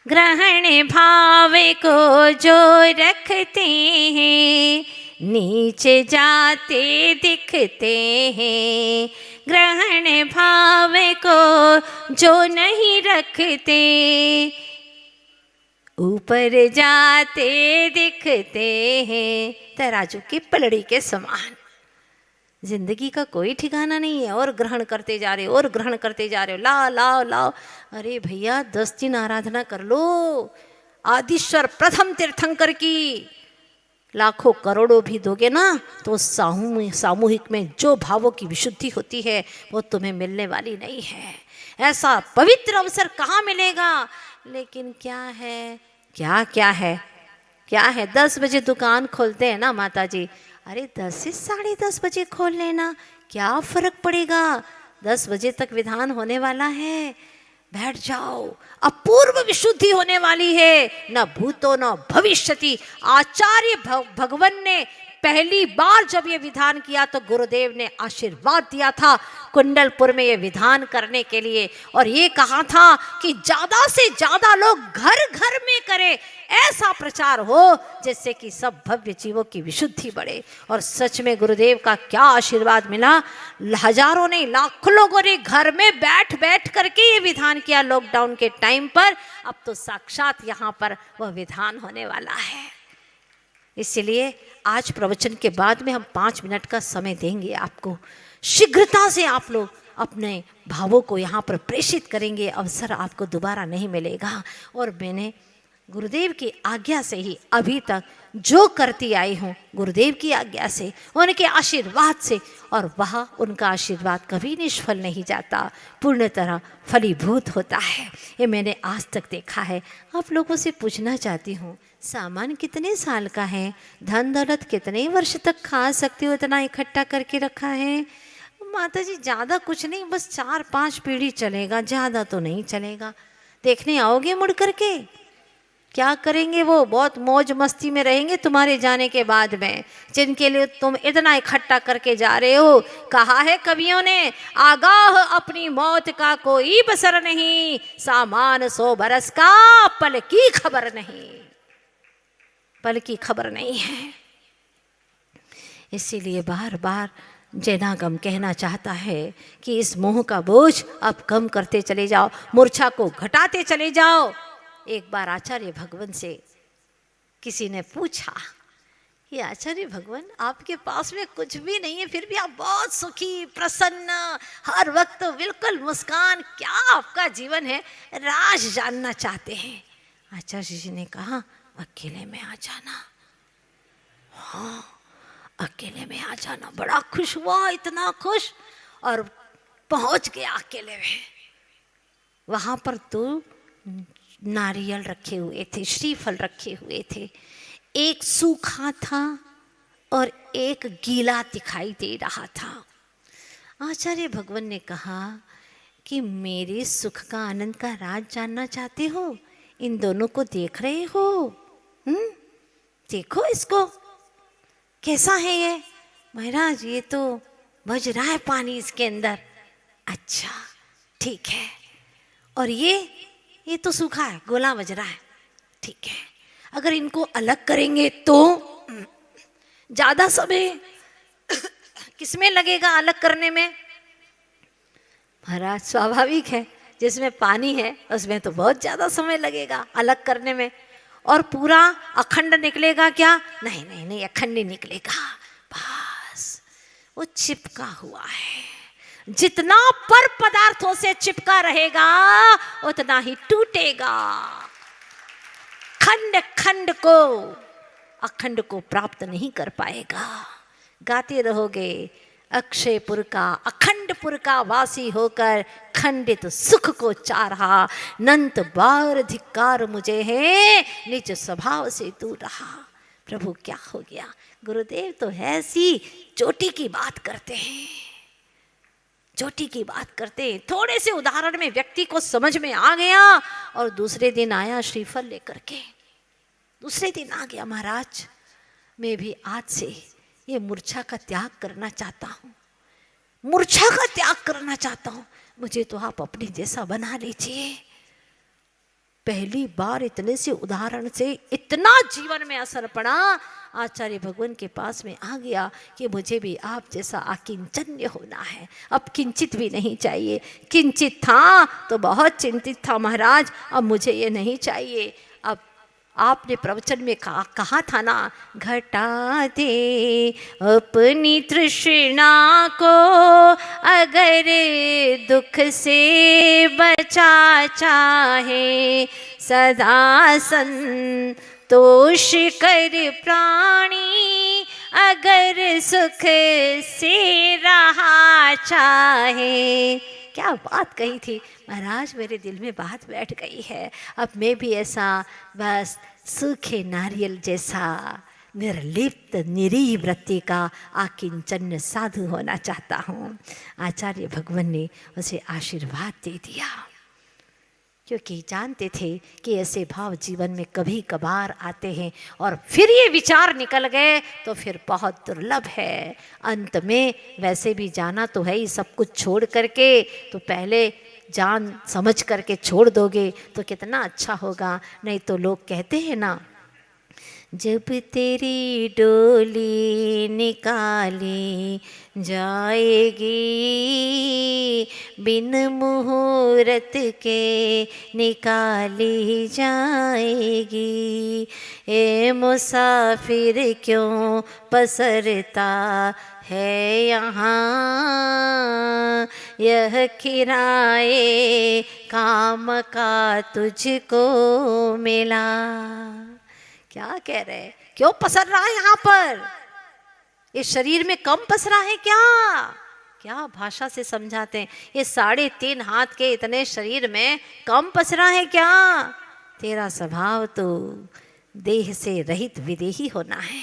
ग्रहण भाव को जो रखते हैं, नीचे जाते दिखते हैं। ग्रहण भाव को जो नहीं रखते, ऊपर जाते दिखते हैं। तराजू की पलड़ी के समान जिंदगी का कोई ठिकाना नहीं है। और ग्रहण करते जा रहे हो, और ग्रहण करते जा रहे हो, लाओ लाओ लाओ। अरे भैया 10 दिन आराधना कर लो, आदिश्वर प्रथम तीर्थंकर की लाखों करोड़ों भी दोगे ना, तो सामूहिक में जो भावों की विशुद्धि होती है वो तुम्हें मिलने वाली नहीं है। ऐसा पवित्र अवसर कहाँ मिलेगा। लेकिन क्या है, क्या है 10 बजे दुकान खोलते हैं ना माता जी। अरे 10 से 10:30 बजे खोल लेना, क्या फर्क पड़ेगा। 10 बजे तक विधान होने वाला है, बैठ जाओ। अपूर्व विशुद्धि होने वाली है, न भूतो न भविष्यति। आचार्य भगवान ने पहली बार जब ये विधान किया तो गुरुदेव ने आशीर्वाद दिया था कुंडलपुर में ये विधान करने के लिए, और ये कहा था कि ज्यादा से ज्यादा लोग घर घर में करें, ऐसा प्रचार हो जिससे कि सब भव्य जीवों की विशुद्धि बढ़े। और सच में गुरुदेव का क्या आशीर्वाद मिला। हजारों नहीं लाखों लोगों ने घर में बैठ बैठ करके ये विधान किया लॉकडाउन के टाइम पर। अब तो साक्षात यहाँ पर वह विधान होने वाला है। इसलिए आज प्रवचन के बाद में हम 5 मिनट का समय देंगे आपको। शीघ्रता से आप लोग अपने भावों को यहाँ पर प्रेषित करेंगे, अवसर आपको दोबारा नहीं मिलेगा। और मैंने गुरुदेव की आज्ञा से ही अभी तक जो करती आई हूँ, गुरुदेव की आज्ञा से, उनके आशीर्वाद से, और वह उनका आशीर्वाद कभी निष्फल नहीं जाता, पूर्ण तरह फलीभूत होता है। ये मैंने आज तक देखा है। आप लोगों से पूछना चाहती हूँ, सामान कितने साल का है, धन दौलत कितने वर्ष तक खा सकते हो, इतना इकट्ठा करके रखा है। माता जी ज़्यादा कुछ नहीं, बस 4-5 पीढ़ी चलेगा, ज़्यादा तो नहीं चलेगा। देखने आओगे मुड़ करके? क्या करेंगे वो? बहुत मौज मस्ती में रहेंगे तुम्हारे जाने के बाद में, जिनके लिए तुम इतना इकट्ठा करके जा रहे हो। कहा है कवियों ने, आगाह अपनी मौत का कोई बसर नहीं, सामान 100 बरस का पल की खबर नहीं, पल की खबर नहीं है। इसीलिए बार बार जैनागम कहना चाहता है कि इस मोह का बोझ अब कम करते चले जाओ, मूर्छा को घटाते चले जाओ। एक बार आचार्य भगवान से किसी ने पूछा कि आचार्य भगवान, आपके पास में कुछ भी नहीं है, फिर भी आप बहुत सुखी, प्रसन्न, हर वक्त बिल्कुल मुस्कान, क्या आपका जीवन है? राज जानना चाहते हैं। आचार्य जी ने कहा, अकेले में आ जाना। हाँ, अकेले में आ जाना। बड़ा खुश हुआ, इतना खुश, और पहुंच गया अकेले में। वहां पर तो नारियल रखे हुए थे, श्रीफल रखे हुए थे, एक सूखा था और एक गीला दिखाई दे रहा था। आचार्य भगवान ने कहा कि मेरे सुख का, आनंद का राज जानना चाहते हो? इन दोनों को देख रहे हो? देखो इसको, कैसा है ये? महाराज ये तो बज रहा है पानी इसके अंदर। अच्छा ठीक है। और ये तो सूखा है, गोला बज रहा है। ठीक है, अगर इनको अलग करेंगे तो ज्यादा समय किसमें लगेगा अलग करने में? महाराज स्वाभाविक है, जिसमें पानी है उसमें तो बहुत ज्यादा समय लगेगा अलग करने में। और पूरा अखंड निकलेगा क्या? नहीं नहीं नहीं, अखंड नहीं निकलेगा, बस वो चिपका हुआ है। जितना पर पदार्थों से चिपका रहेगा उतना ही टूटेगा। खंड खंड को, अखंड को प्राप्त नहीं कर पाएगा। गाते रहोगे, अक्षयपुर का, अखंडपुर का वासी होकर खंडित सुख को चाहा, नंत बार धिक्कार मुझे है, निज स्वभाव से दूर रहा। प्रभु क्या हो गया? गुरुदेव तो ऐसी चोटी की बात करते हैं, चोटी की बात करते हैं। थोड़े से उदाहरण में व्यक्ति को समझ में आ गया। और दूसरे दिन आया श्रीफल लेकर के, दूसरे दिन आ गया, महाराज मैं भी आज से ये मूर्छा का त्याग करना चाहता हूँ, मूर्छा का त्याग करना चाहता हूँ, मुझे तो आप अपने जैसा बना लीजिए। पहली बार इतने से उदाहरण से इतना जीवन में असर पड़ा। आचार्य भगवान के पास में आ गया कि मुझे भी आप जैसा अकिंचन्य होना है, अब किंचित भी नहीं चाहिए। किंचित था तो बहुत चिंतित था महाराज, अब मुझे ये नहीं चाहिए। अब आपने प्रवचन में कहा था ना, घटा दे अपनी तृष्णा को, अगर दुख से बचा चाहे, सदा संतोष कर प्राणी, अगर सुख से रहा चाहे। क्या बात कही थी महाराज, मेरे दिल में बात बैठ गई है। अब मैं भी ऐसा बस सूखे नारियल जैसा निर्लिप्त निरीह वृत्ति का आकिंचन साधु होना चाहता हूँ। आचार्य भगवान ने उसे आशीर्वाद दे दिया, क्योंकि जानते थे कि ऐसे भाव जीवन में कभी कभार आते हैं, और फिर ये विचार निकल गए तो फिर बहुत दुर्लभ है। अंत में वैसे भी जाना तो है ही, सब कुछ छोड़ करके, तो पहले जान समझ करके छोड़ दोगे तो कितना अच्छा होगा। नहीं तो लोग कहते हैं ना, जब तेरी डोली निकाली जाएगी, बिन मुहूर्त के निकाली जाएगी, ए मुसाफिर क्यों पसरता है यहाँ, यह किराए काम का तुझको मिला। क्या कह रहे हैं? क्यों पसर रहा है यहाँ पर? इस शरीर में कम पसरा है क्या? क्या भाषा से समझाते हैं? ये 3.5 हाथ के इतने शरीर में कम पसरा है क्या? तेरा स्वभाव तो देह से रहित विदेही होना है,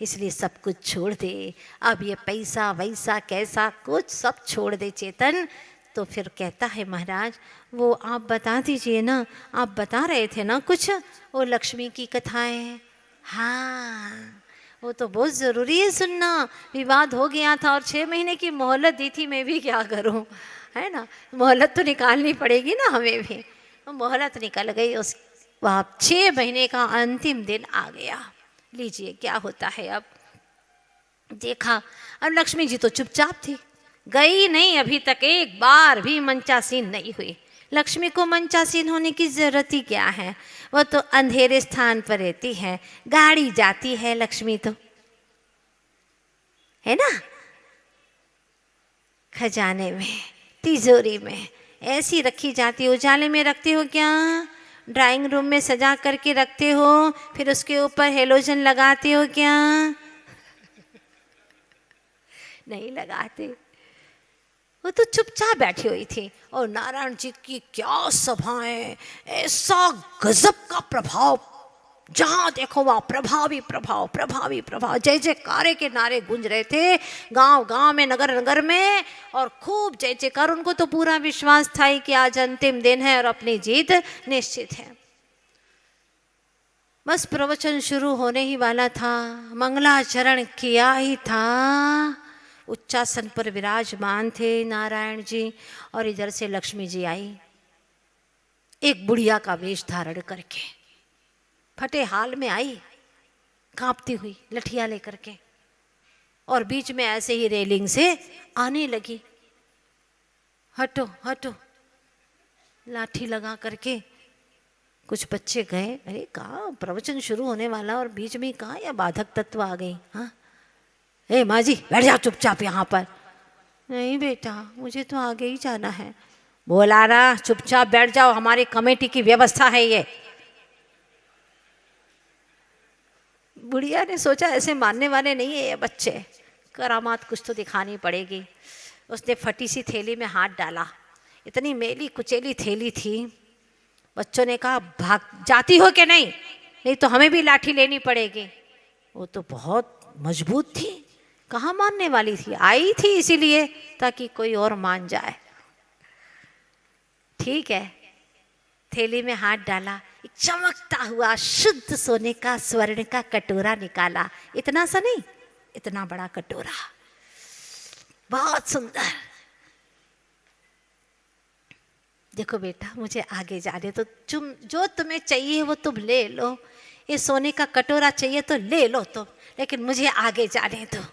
इसलिए सब कुछ छोड़ दे। अब ये पैसा वैसा कैसा कुछ सब छोड़ दे चेतन। तो फिर कहता है महाराज, वो आप बता दीजिए ना, आप बता रहे थे ना कुछ, वो लक्ष्मी की कथाएं। हाँ, वो तो बहुत ज़रूरी है सुनना। विवाद हो गया था और 6 महीने की मोहलत दी थी, मैं भी क्या करूं, है ना। मोहलत तो निकालनी पड़ेगी ना हमें भी। तो मोहलत निकल गई, उस वहाँ 6 महीने का अंतिम दिन आ गया। लीजिए क्या होता है। अब देखा, अब लक्ष्मी जी तो चुपचाप थी, गई नहीं, अभी तक एक बार भी मंचासीन नहीं हुई। लक्ष्मी को मंचासीन होने की जरूरत ही क्या है, वो तो अंधेरे स्थान पर रहती है, गाड़ी जाती है लक्ष्मी तो, है ना, खजाने में, तिजोरी में ऐसी रखी जाती है। उजाले में रखते हो क्या? ड्राइंग रूम में सजा करके रखते हो, फिर उसके ऊपर हेलोजन लगाते हो क्या? नहीं लगाते। वो तो चुपचाप बैठी हुई थी और नारायण जी की क्या सभाएं, ऐसा गजब का प्रभाव, जहां देखो वहां प्रभावी प्रभाव, प्रभावी प्रभाव, जय जयकारे के नारे गूंज रहे थे गांव गांव में, नगर नगर में, और खूब जय जयकार। उनको तो पूरा विश्वास था ही कि आज अंतिम दिन है और अपनी जीत निश्चित है। बस प्रवचन शुरू होने ही वाला था, मंगलाचरण किया ही था, उच्चासन पर विराजमान थे नारायण जी, और इधर से लक्ष्मी जी आई एक बुढ़िया का वेश धारण करके, फटे हाल में आई, कांपती हुई लठिया लेकर के, और बीच में ऐसे ही रेलिंग से आने लगी। हटो हटो, लाठी लगा करके। कुछ बच्चे गए, अरे कहाँ प्रवचन शुरू होने वाला और बीच में कहाँ या बाधक तत्व आ गई। हाँ, ए माँ जी बैठ जाओ चुपचाप यहाँ पर। नहीं बेटा, मुझे तो आगे ही जाना है। बोला ना चुपचाप बैठ जाओ, हमारी कमेटी की व्यवस्था है ये। बुढ़िया ने सोचा ऐसे मानने वाले नहीं है ये बच्चे, करामात कुछ तो दिखानी पड़ेगी। उसने फटी सी थैली में हाथ डाला, इतनी मेली कुचेली थैली थी। बच्चों ने कहा भाग जाती हो कि नहीं, नहीं तो हमें भी लाठी लेनी पड़ेगी। वो तो बहुत मजबूत थी, कहाँ मानने वाली थी, आई थी इसीलिए ताकि कोई और मान जाए। ठीक है, थैली में हाथ डाला, एक चमकता हुआ शुद्ध सोने का स्वर्ण का कटोरा निकाला। इतना सा नहीं, इतना बड़ा कटोरा, बहुत सुंदर। देखो बेटा, मुझे आगे जाने तो, तुम जो तुम्हें चाहिए वो तुम ले लो। ये सोने का कटोरा चाहिए तो ले लो तुम, लेकिन मुझे आगे जाने दो।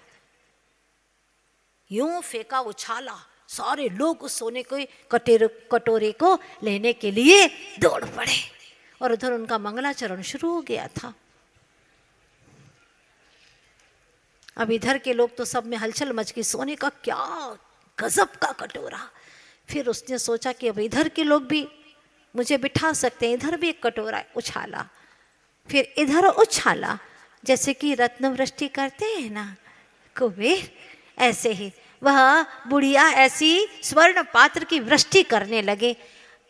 यूं फेंका, उछाला, सारे लोग उस सोने के कटोरे को लेने के लिए दौड़ पड़े, और उधर उनका मंगलाचरण शुरू हो गया था। अब इधर के लोग तो सब में हलचल मच गई, सोने का क्या गजब का कटोरा। फिर उसने सोचा कि अब इधर के लोग भी मुझे बिठा सकते हैं, इधर भी एक कटोरा उछाला, फिर इधर उछाला, जैसे कि रत्न वृष्टि करते हैं ना कुबेर, ऐसे ही वह बुढ़िया ऐसी स्वर्ण पात्र की वृष्टि करने लगे।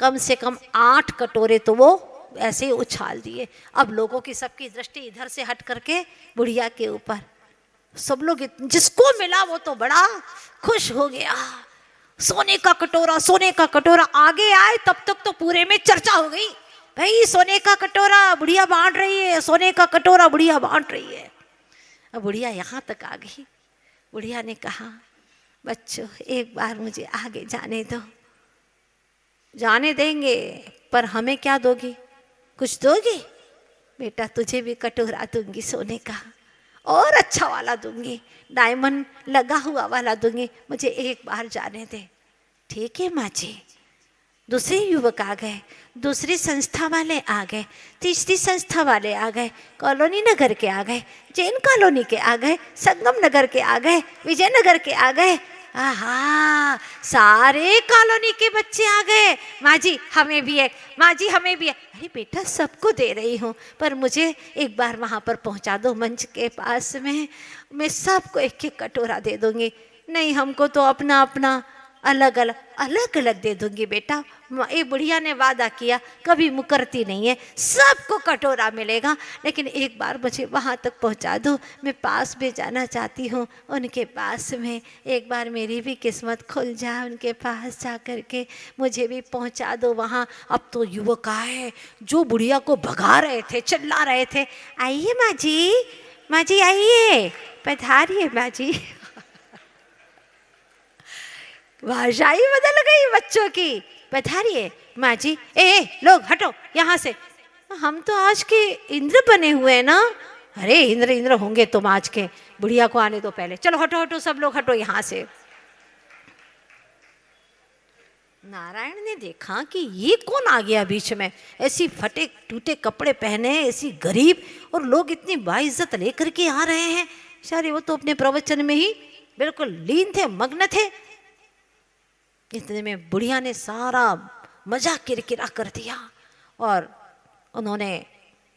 कम से कम 8 कटोरे तो वो ऐसे ही उछाल दिए। अब लोगों की सबकी दृष्टि इधर से हट करके बुढ़िया के ऊपर, सब लोग जिसको मिला वो तो बड़ा खुश हो गया। सोने का कटोरा, सोने का कटोरा। आगे आए तब तक तो पूरे में चर्चा हो गई, भाई सोने का कटोरा बुढ़िया बांट रही है, सोने का कटोरा बुढ़िया बांट रही है। अब बुढ़िया यहाँ तक आ गई। बुढ़िया ने कहा, बच्चों एक बार मुझे आगे जाने दो। जाने देंगे, पर हमें क्या दोगी, कुछ दोगी? बेटा तुझे भी कटोरा दूंगी सोने का, और अच्छा वाला दूंगी, डायमंड लगा हुआ वाला दूंगी, मुझे एक बार जाने दे। ठीक है माँ जी। दूसरे युवक आ गए, दूसरी संस्था वाले आ गए, तीसरी संस्था वाले आ गए, कॉलोनी नगर के आ गए, जैन कॉलोनी के आ गए, संगम नगर के आ गए, विजयनगर के आ गए। आहा, सारे कॉलोनी के बच्चे आ गए। माँ जी हमें भी है, माँ जी हमें भी है। अरे बेटा सबको दे रही हूँ, पर मुझे एक बार वहाँ पर पहुँचा दो मंच के पास में, मैं सबको एक एक कटोरा दे दूँगी। नहीं, हमको तो अपना अपना अलग अलग दे दूंगी बेटा। ये बुढ़िया ने वादा किया, कभी मुकरती नहीं है, सबको कटोरा मिलेगा, लेकिन एक बार मुझे वहाँ तक पहुँचा दो, मैं पास में जाना चाहती हूँ उनके पास में। एक बार मेरी भी किस्मत खुल जाए, उनके पास जा कर के मुझे भी पहुँचा दो वहाँ। अब तो युवक आए जो बुढ़िया को भगा रहे थे, चिल्ला रहे थे, आइए माँ जी आइए, पधारिए माँ जी। भाषा ही बदल गई बच्चों की। पधारिए माँ जी। ए लोग हटो यहाँ से, हम तो आज के इंद्र बने हुए हैं ना। अरे इंद्र होंगे तुम आज के, बुढ़िया को आने दो पहले, चलो हटो हटो सब लोग हटो यहाँ से। नारायण ने देखा कि ये कौन आ गया बीच में, ऐसी फटे टूटे कपड़े पहने, ऐसी गरीब, और लोग इतनी बाइज्जत लेकर के आ रहे हैं। सारे वो तो अपने प्रवचन में ही बिल्कुल लीन थे, मग्न थे। इतने में बुढ़िया ने सारा मजाक किरकिरा कर दिया, और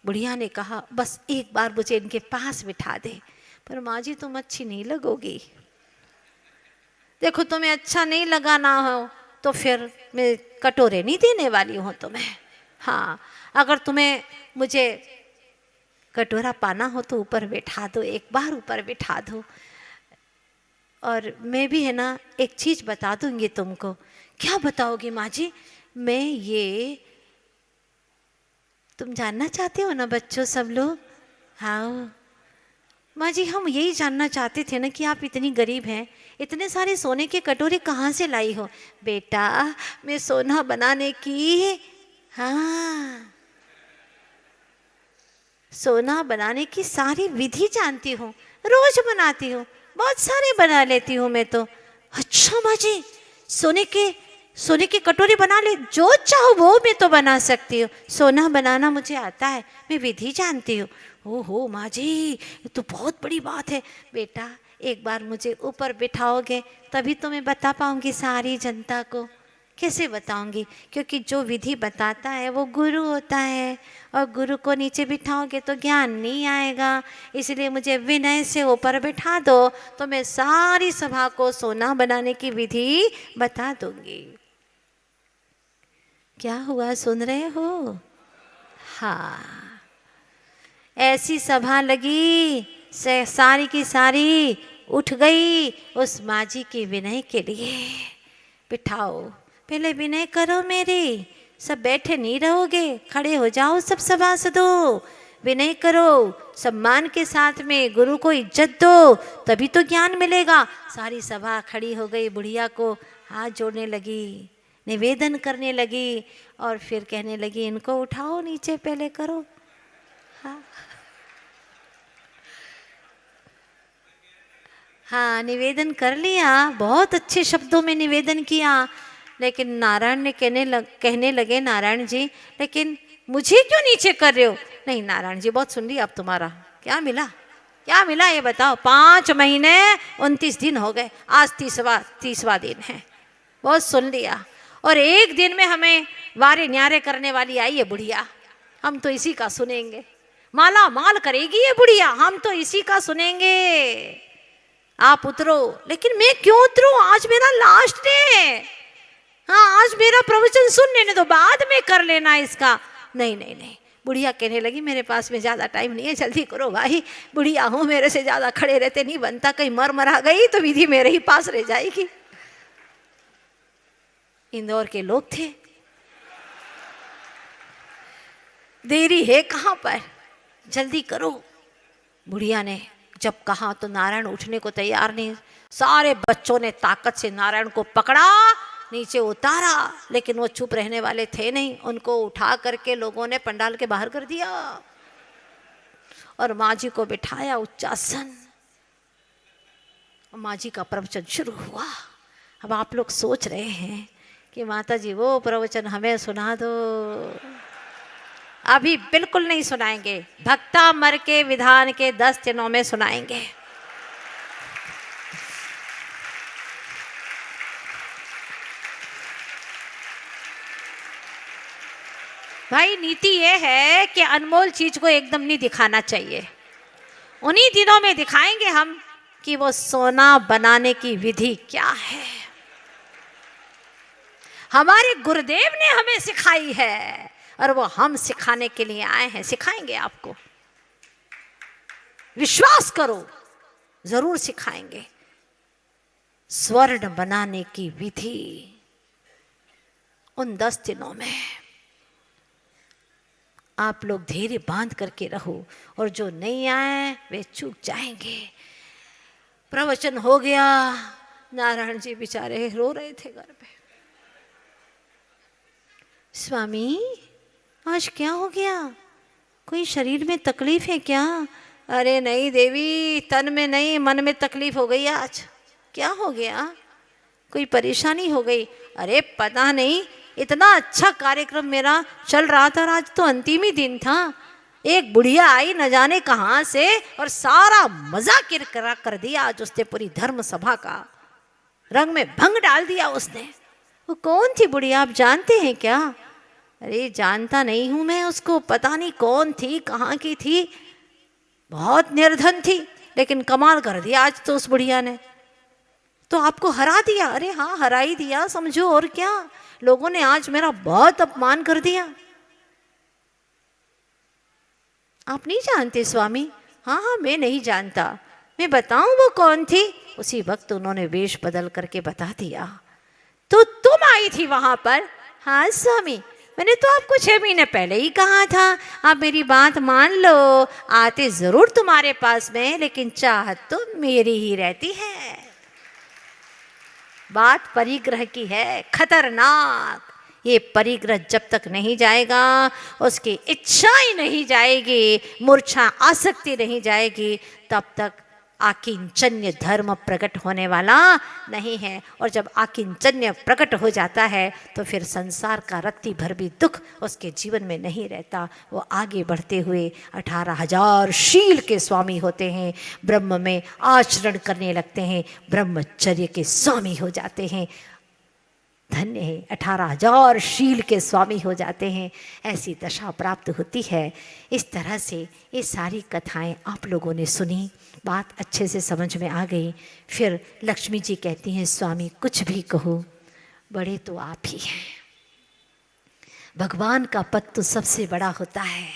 बुढ़िया ने कहा, बस एक बार मुझे इनके पास बिठा दे। पर माँ जी तुम अच्छी नहीं लगोगी। देखो तुम्हें अच्छा नहीं लगा ना हो तो फिर मैं कटोरे नहीं देने वाली हूँ तुम्हें। हाँ, अगर तुम्हें मुझे कटोरा पाना हो तो ऊपर बैठा दो, एक बार ऊपर बैठा दो। और मैं भी है ना एक चीज़ बता दूंगी तुमको। क्या बताओगी माँ जी? मैं ये, तुम जानना चाहते हो ना बच्चों सब लोग? हाँ माँ जी, हम यही जानना चाहते थे ना कि आप इतनी गरीब हैं, इतने सारे सोने के कटोरे कहाँ से लाई हो? बेटा, मैं सोना बनाने की, हाँ, सोना बनाने की सारी विधि जानती हूँ, रोज बनाती हूँ, बहुत सारे बना लेती हूँ मैं तो। अच्छा माँ जी, सोने के कटोरे बना ले, जो चाहो वो मैं तो बना सकती हूँ। सोना बनाना मुझे आता है, मैं विधि जानती हूँ। ओहो माँ जी, ये तो बहुत बड़ी बात है। बेटा, एक बार मुझे ऊपर बिठाओगे तभी तो मैं बता पाऊंगी सारी जनता को। कैसे बताऊंगी? क्योंकि जो विधि बताता है वो गुरु होता है, और गुरु को नीचे बिठाओगे तो ज्ञान नहीं आएगा। इसलिए मुझे विनय से ऊपर बिठा दो तो मैं सारी सभा को सोना बनाने की विधि बता दूंगी। क्या हुआ, सुन रहे हो? हाँ, ऐसी सभा लगी, सारी की सारी उठ गई उस माँ जी के विनय के लिए। बिठाओ, पहले विनय करो मेरी, सब बैठे नहीं रहोगे, खड़े हो जाओ सब सभासदों, विनय करो, सम्मान के साथ में गुरु को इज्जत दो, तभी तो ज्ञान मिलेगा। सारी सभा खड़ी हो गई, बुढ़िया को हाथ जोड़ने लगी, निवेदन करने लगी, और फिर कहने लगी, इनको उठाओ नीचे, पहले करो। हाँ, निवेदन कर लिया, बहुत अच्छे शब्दों में निवेदन किया। लेकिन नारायण ने कहने लगे, नारायण जी, लेकिन मुझे क्यों नीचे कर रहे हो? नहीं नारायण जी, बहुत सुन लिया अब तुम्हारा। क्या मिला, क्या मिला ये बताओ? 5 महीने 29 दिन हो गए, आज 30वां दिन है। बहुत सुन लिया, और एक दिन में हमें वारे न्यारे करने वाली आई है बुढ़िया, हम तो इसी का सुनेंगे। माला माल करेगी ये बुढ़िया, हम तो इसी का सुनेंगे। आप उतरो। लेकिन मैं क्यों उतरूं? आज मेरा लास्ट डे है। हाँ, आज मेरा प्रवचन सुन लेने दो, बाद में कर लेना इसका। नहीं नहीं नहीं, बुढ़िया कहने लगी, मेरे पास में ज़्यादा टाइम नहीं है, जल्दी करो भाई, बुढ़िया हूँ, मेरे से ज़्यादा खड़े रहते नहीं बनता, कहीं मरा गई तो विधि मेरे ही पास रह जाएगी। इंदौर के लोग थे, देरी है कहाँ पर, जल्दी करो। बुढ़िया ने जब कहा तो नारायण उठने को तैयार नहीं। सारे बच्चों ने ताकत से नारायण को पकड़ा, नीचे उतारा, लेकिन वो चुप रहने वाले थे नहीं। उनको उठा करके लोगों ने पंडाल के बाहर कर दिया और माँ जी को बिठाया उच्चासन। माँ जी का प्रवचन शुरू हुआ। अब आप लोग सोच रहे हैं कि माता जी वो प्रवचन हमें सुना दो। अभी बिल्कुल नहीं सुनाएंगे, भक्ता मर के विधान के 10 दिनों में सुनाएंगे। भाई नीति ये है कि अनमोल चीज को एकदम नहीं दिखाना चाहिए। उन्हीं दिनों में दिखाएंगे हम कि वो सोना बनाने की विधि क्या है। हमारे गुरुदेव ने हमें सिखाई है और वो हम सिखाने के लिए आए हैं। सिखाएंगे आपको, विश्वास करो, जरूर सिखाएंगे। स्वर्ण बनाने की विधि उन 10 दिनों में। आप लोग धैर्य बांध करके रहो, और जो नहीं आए वे चूक जाएंगे। प्रवचन हो गया, नारायण जी बेचारे रो रहे थे घर पे। स्वामी आज क्या हो गया? कोई शरीर में तकलीफ है क्या? अरे नहीं देवी, तन में नहीं मन में तकलीफ हो गई आज। क्या हो गया? कोई परेशानी हो गई? अरे पता नहीं, इतना अच्छा कार्यक्रम मेरा चल रहा था और आज तो अंतिम ही दिन था। एक बुढ़िया आई न जाने कहाँ से और सारा मजा किरकिरा कर दिया। आज उसने पूरी धर्म सभा का रंग में भंग डाल दिया उसने। वो कौन थी बुढ़िया, आप जानते हैं क्या? अरे जानता नहीं हूं मैं उसको, पता नहीं कौन थी, कहाँ की थी। बहुत निर्धन थी, लेकिन कमाल कर दिया आज तो उस बुढ़िया ने। तो आपको हरा दिया? अरे हाँ, हरा ही दिया समझो, और क्या। लोगों ने आज मेरा बहुत अपमान कर दिया। आप नहीं जानते स्वामी? हाँ हाँ, मैं नहीं जानता। मैं बताऊं वो कौन थी? उसी वक्त उन्होंने वेश बदल करके बता दिया। तो तुम आई थी वहां पर? हाँ स्वामी, मैंने तो आपको 6 महीने पहले ही कहा था। आप मेरी बात मान लो, आते जरूर तुम्हारे पास में, लेकिन चाहत तो मेरी ही रहती है। बात परिग्रह की है, खतरनाक। ये परिग्रह जब तक नहीं जाएगा, उसकी इच्छा ही नहीं जाएगी, मूर्छा आसक्ति नहीं जाएगी, तब तक आकिंचन्य धर्म प्रकट होने वाला नहीं है। और जब आकिंचन्य प्रकट हो जाता है तो फिर संसार का रत्ती भर भी दुख उसके जीवन में नहीं रहता। वो आगे बढ़ते हुए 18,000 शील के स्वामी होते हैं, ब्रह्म में आचरण करने लगते हैं, ब्रह्मचर्य के स्वामी हो जाते हैं। धन्य है, 18,000 शील के स्वामी हो जाते हैं। ऐसी दशा प्राप्त होती है। इस तरह से ये सारी कथाएं आप लोगों ने सुनी, बात अच्छे से समझ में आ गई। फिर लक्ष्मी जी कहती हैं, स्वामी कुछ भी कहो, बड़े तो आप ही हैं। भगवान का पद तो सबसे बड़ा होता है,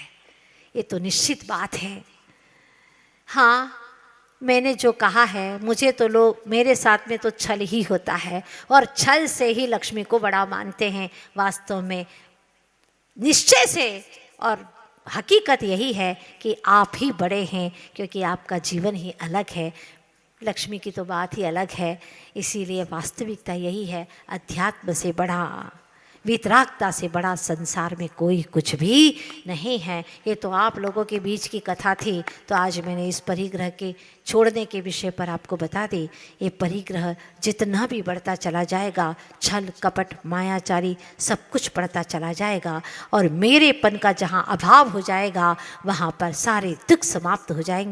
ये तो निश्चित बात है। हाँ, मैंने जो कहा है, मुझे तो लोग, मेरे साथ में तो छल ही होता है, और छल से ही लक्ष्मी को बड़ा मानते हैं। वास्तव में निश्चय से और हकीकत यही है कि आप ही बड़े हैं, क्योंकि आपका जीवन ही अलग है। लक्ष्मी की तो बात ही अलग है। इसीलिए वास्तविकता यही है, अध्यात्म से बड़ा, वितरागता से बड़ा संसार में कोई कुछ भी नहीं है। ये तो आप लोगों के बीच की कथा थी, तो आज मैंने इस परिग्रह के छोड़ने के विषय पर आपको बता दी। ये परिग्रह जितना भी बढ़ता चला जाएगा, छल कपट मायाचारी सब कुछ बढ़ता चला जाएगा, और मेरेपन का जहाँ अभाव हो जाएगा वहाँ पर सारे दुख समाप्त हो जाएंगे।